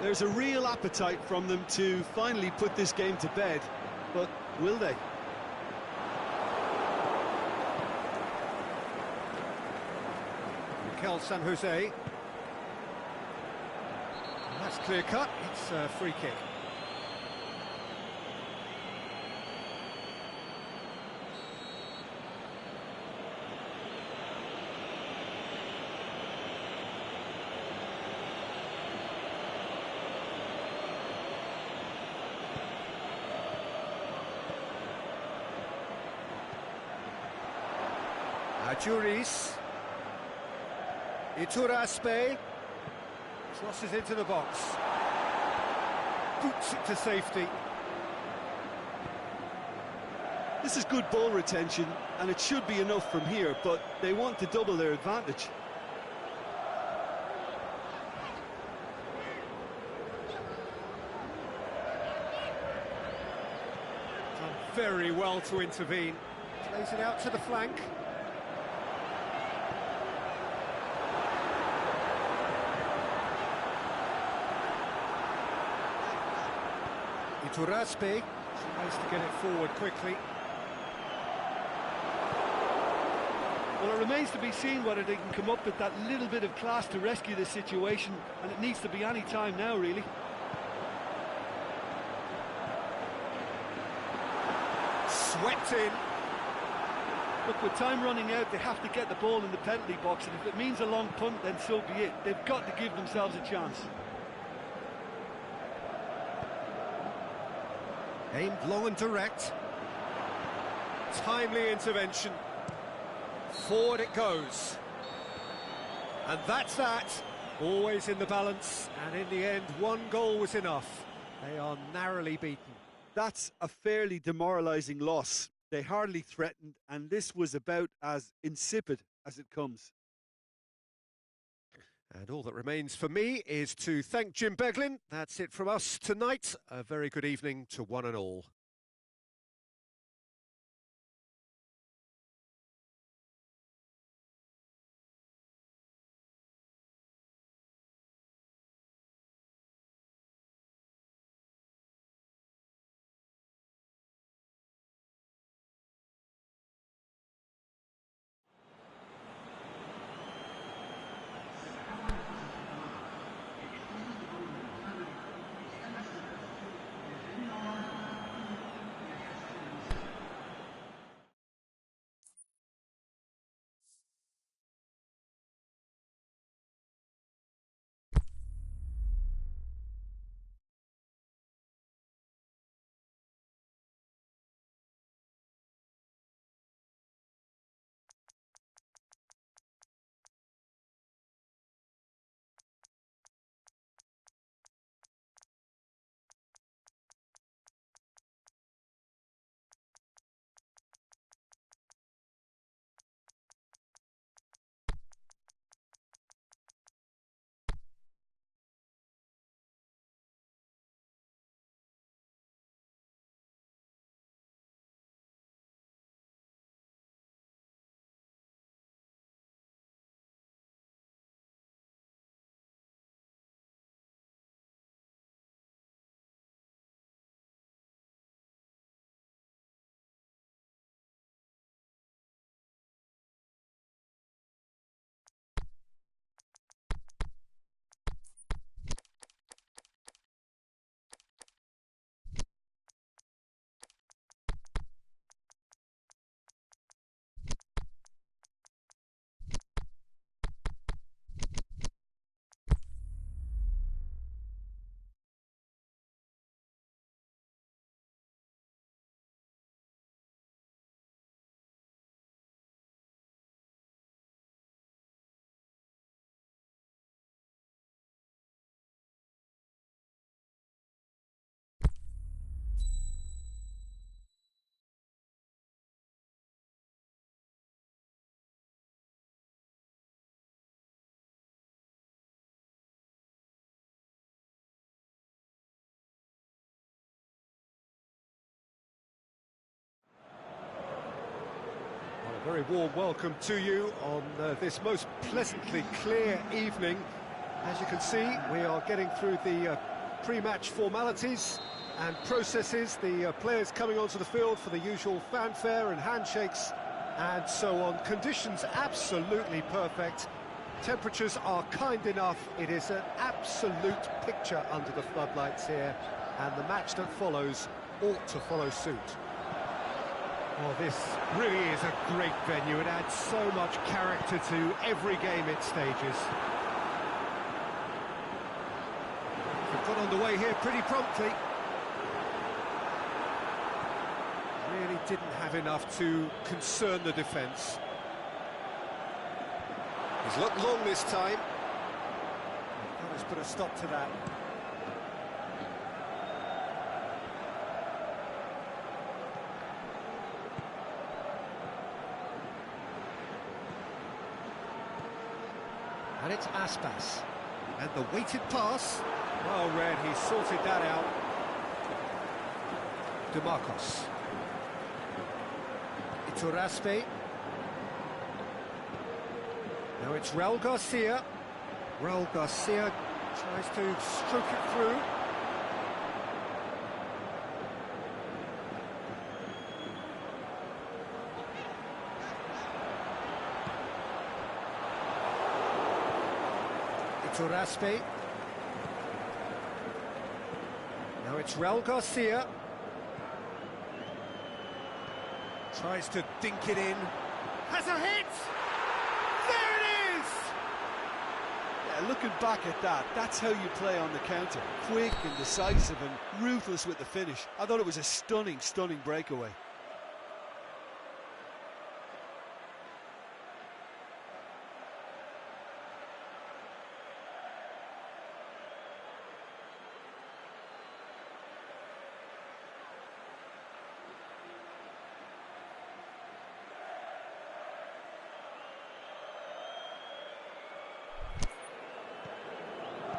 There's a real appetite from them to finally put this game to bed, but will they? Mikel San Jose. And that's clear cut. It's a free kick. Juris. Iturraspe crosses into the box. Boots it to safety. This is good ball retention, and it should be enough from here, but they want to double their advantage. Done very well to intervene. Plays it out to the flank. Iturraspe tries to get it forward quickly. Well, it remains to be seen whether they can come up with that little bit of class to rescue this situation, and it needs to be any time now, really. Swept in. Look, with time running out, they have to get the ball in the penalty box, and if it means a long punt, then so be it. They've got to give themselves a chance. Aimed long and direct. Timely intervention. Forward it goes. And that's that. Always in the balance, and in the end, one goal was enough. They are narrowly beaten. That's a fairly demoralising loss. They hardly threatened, and this was about as insipid as it comes. And all that remains for me is to thank Jim Beglin. That's it from us tonight. A very good evening to one and all. Very warm welcome to you on this most pleasantly clear evening. As you can see, we are getting through the pre-match formalities and processes, the players coming onto the field for the usual fanfare and handshakes and so on. Conditions absolutely perfect. Temperatures are kind enough. It is an absolute picture under the floodlights here, and the match that follows ought to follow suit. Well, this really is a great venue. It adds so much character to every game it stages. We've got underway here pretty promptly. Really didn't have enough to concern the defence. He's looked long this time. That has put a stop to that. And it's Aspas. And the weighted pass. Well read, he sorted that out. DeMarcos. Iturraspe. Now it's Raul Garcia. Raul Garcia tries to stroke it through. Iturraspe. Now it's Raul Garcia. Tries to dink it in. Has a hit! There it is! Yeah, looking back at that, that's how you play on the counter. Quick and decisive and ruthless with the finish. I thought it was a stunning, stunning breakaway.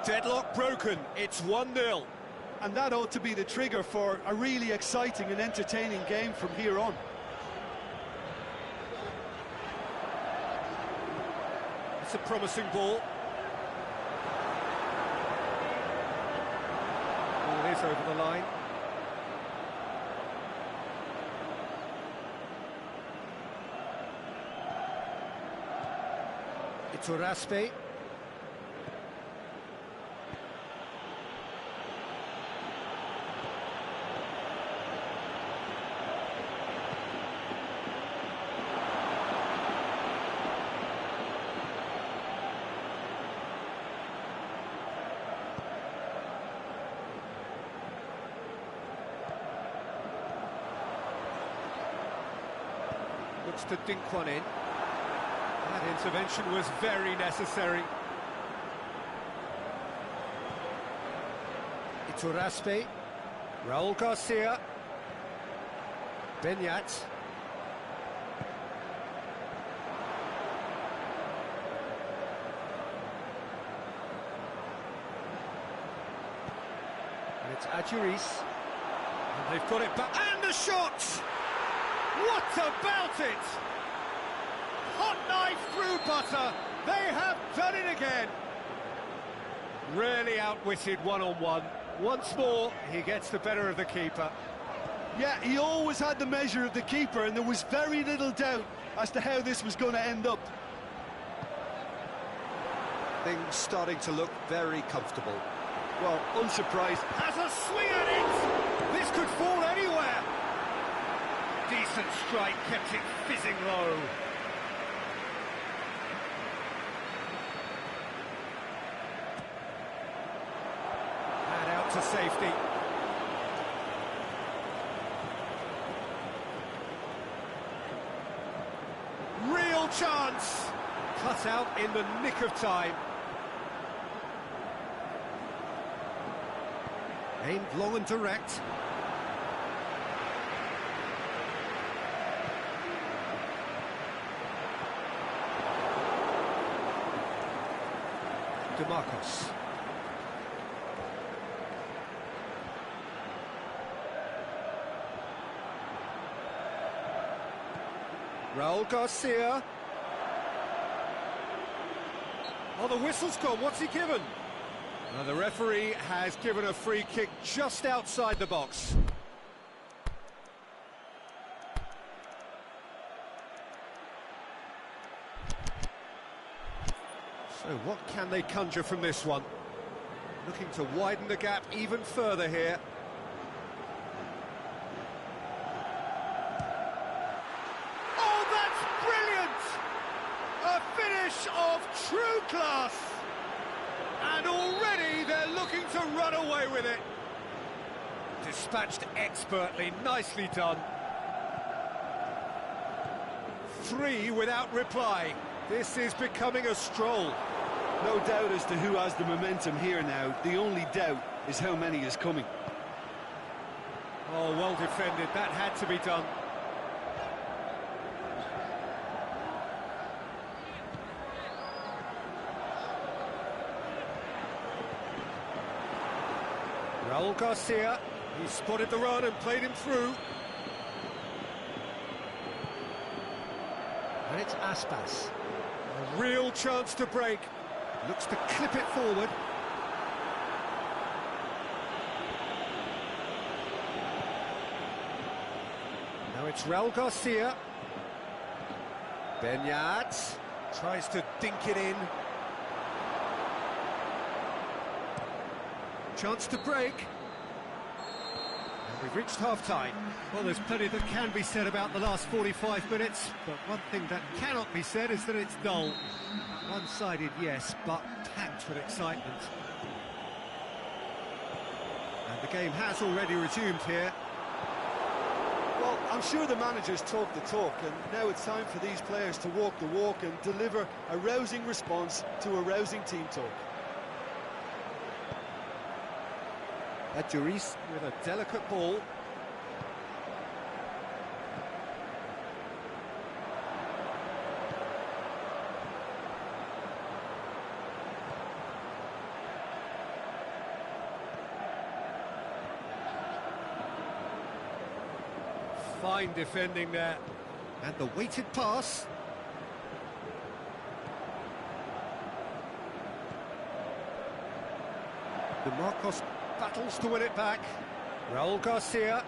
Deadlock broken, it's 1-0. And that ought to be the trigger for a really exciting and entertaining game from here on. It's a promising ball. Ball is over the line. Iturraspe. Looks to dink one in. That intervention was very necessary. Iturraspe. Raul Garcia. Beñat. And it's Adjuris. And they've got it back. And the shot! What about it? Hot knife through butter. They have done it again. Really outwitted one-on-one. Once more, he gets the better of the keeper. Yeah, he always had the measure of the keeper, and there was very little doubt as to how this was going to end up. Things starting to look very comfortable. Well, unsurprised. Has a swing at it! This could fall anywhere! Decent strike, kept it fizzing low. And out to safety. Real chance! Cut out in the nick of time. Aimed long and direct. DeMarcos. Raul Garcia. Oh, the whistle's gone. What's he given? The referee has given a free kick just outside the box. So what can they conjure from this one? Looking to widen the gap even further here. Oh, that's brilliant! A finish of true class! And already they're looking to run away with it. Dispatched expertly, nicely done. 3 without reply. This is becoming a stroll. No doubt as to who has the momentum here now. The only doubt is how many is coming. Oh, well defended. That had to be done. Raul Garcia, he spotted the run and played him through. And it's Aspas. A real chance to break. Looks to clip it forward. Now it's Raul Garcia. Benyat tries to dink it in. Chance to break. And we've reached half-time. Well, there's plenty that can be said about the last 45 minutes, but one thing that cannot be said is that it's dull. One-sided, yes, but packed with excitement. And the game has already resumed here. Well, I'm sure the managers talk the talk, and now it's time for these players to walk the walk and deliver a rousing response to a rousing team talk. Adjuris with a delicate ball. Fine defending there. And the weighted pass. The Marcos battles to win it back. Raul Garcia.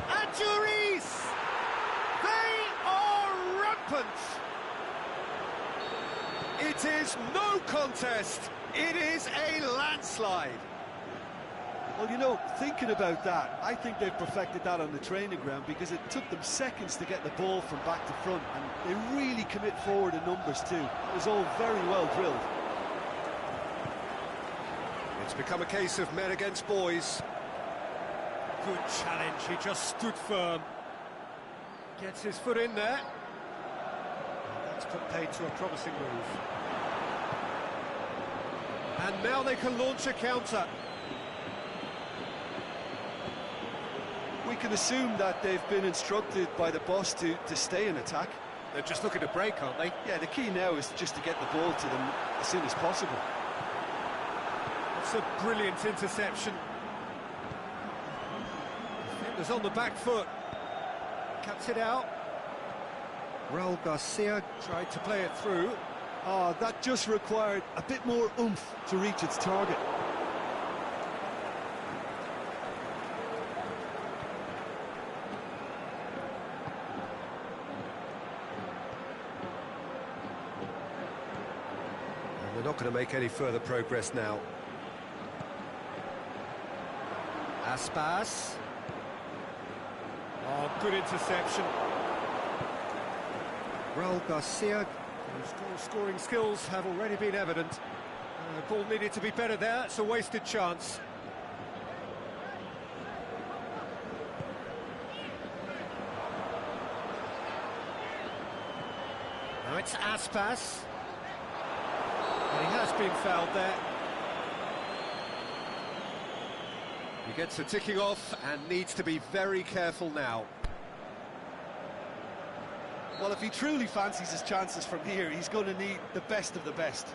Adjuris! They are rampant! It is no contest. It is a landslide. Well, you know, thinking about that, I think they've perfected that on the training ground because it took them seconds to get the ball from back to front, and they really commit forward in numbers too. It was all very well drilled. It's become a case of men against boys. Good challenge, he just stood firm. Gets his foot in there. And that's put paid to a promising move. And now they can launch a counter. We can assume that they've been instructed by the boss to stay in attack. They're just looking to break, aren't they? Yeah, the key now is just to get the ball to them as soon as possible. It's a brilliant interception. Defender's on the back foot. Cuts it out. Raul Garcia tried to play it through. Oh, that just required a bit more oomph to reach its target. And they're not going to make any further progress now. Aspas. Oh, good interception. Raul Garcia, whose scoring skills have already been evident. The ball needed to be better there, it's a wasted chance. Now it's Aspas. And he has been fouled there. He gets a ticking off and needs to be very careful now. Well, if he truly fancies his chances from here, he's going to need the best of the best.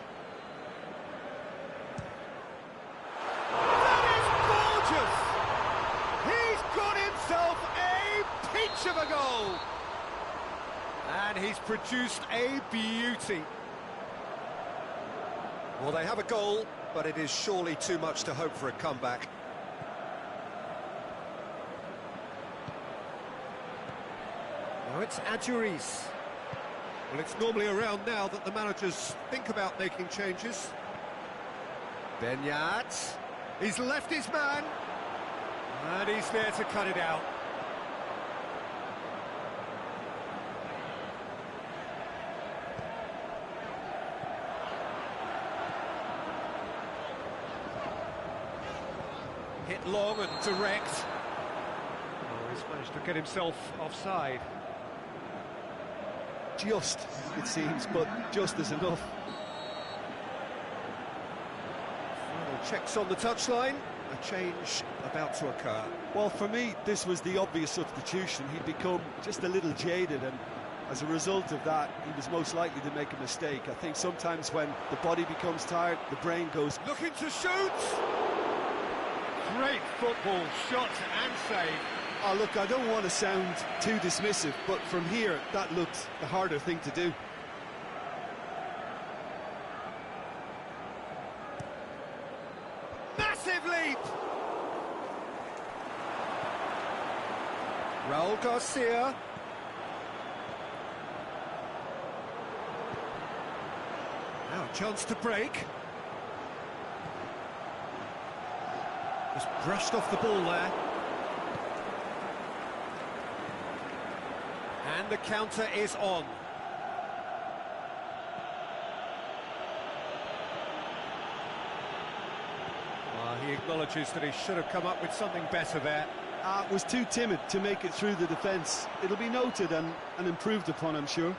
That is gorgeous! pitch of a goal! And he's produced a beauty. Well, they have a goal, but it is surely too much to hope for a comeback. Now it's Adjuris. Well, it's normally around now that the managers think about making changes. Benyat. He's left his man. And he's there to cut it out. Hit long and direct. Oh, he's managed to get himself offside. Just, it seems, but just is enough. Final checks on the touchline. A change about to occur. Well, for me, this was the obvious substitution. He'd become just a little jaded, and as a result of that, he was most likely to make a mistake. I think sometimes when the body becomes tired, the brain goes... Looking to shoot! Great football, shot and save. Oh, look, I don't want to sound too dismissive, but from here, that looked the harder thing to do. Massive leap! Raul Garcia. Now a chance to break. Just brushed off the ball there. And the counter is on. He acknowledges that he should have come up with something better there. Was too timid to make it through the defence. It'll be noted and improved upon, I'm sure.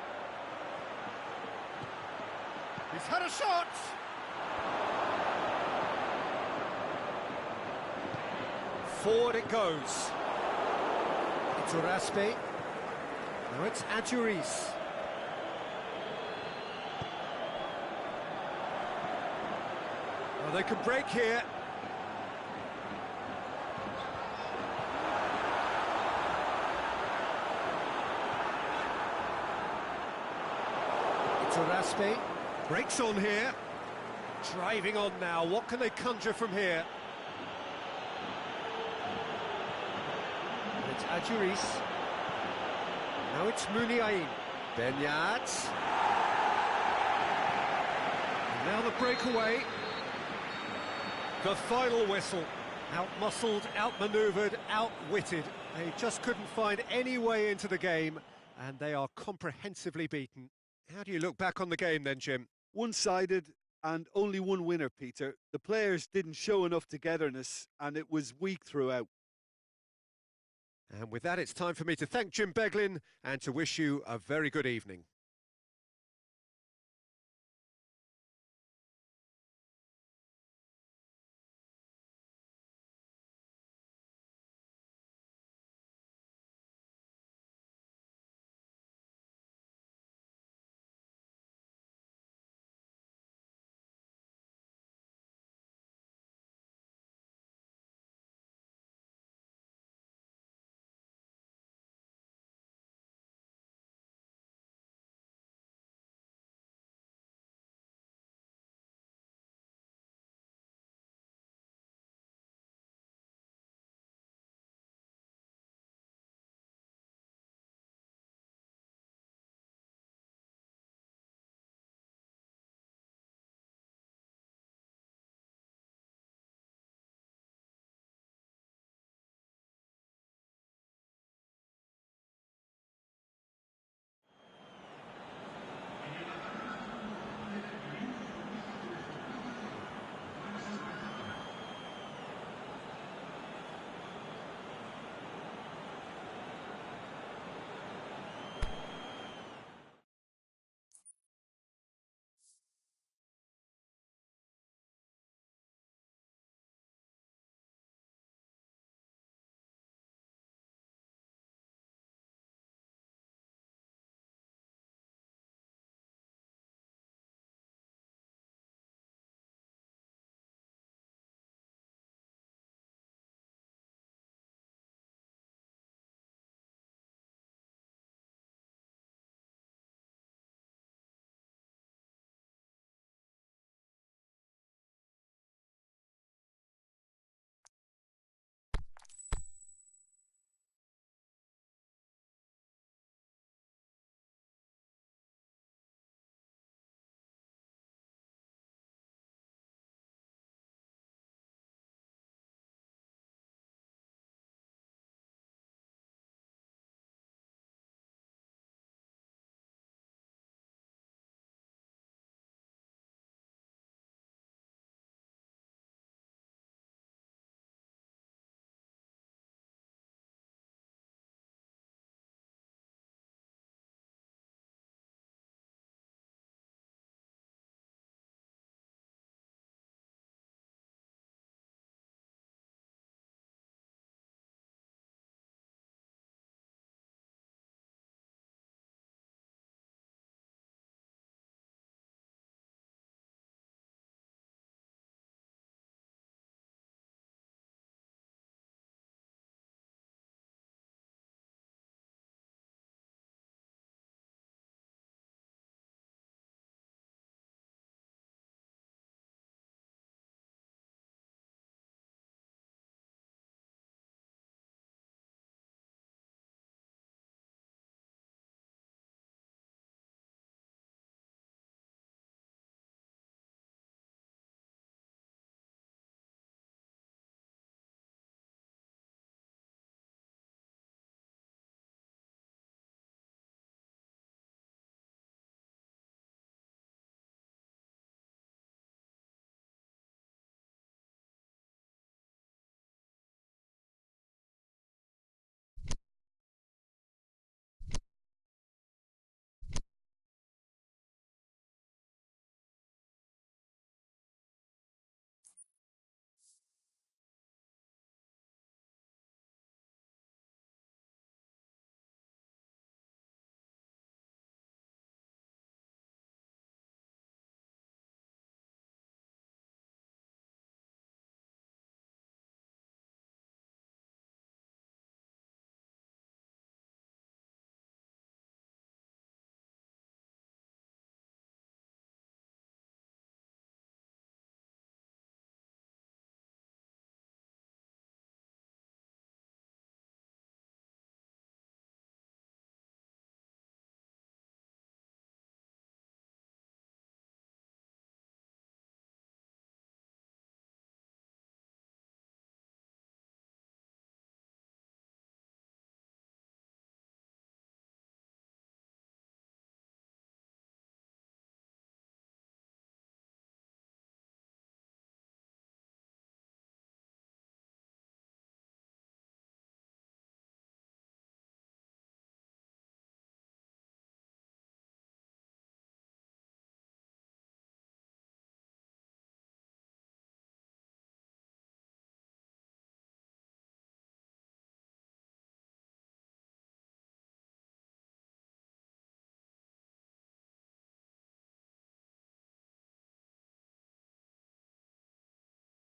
He's had a shot! Forward it goes. It's Uraspe. Now it's Adjuris. Well, they can break here. It's Uraspe. Breaks on here. Driving on now. What can they conjure from here? It's Adjuris. Now it's Muniain. Benyat. And now the breakaway. The final whistle. Out-muscled, out-manoeuvred, outwitted. They just couldn't find any way into the game, and they are comprehensively beaten. How do you look back on the game then, Jim? One-sided and only one winner, Peter. The players didn't show enough togetherness, and it was weak throughout. And with that, it's time for me to thank Jim Beglin and to wish you a very good evening.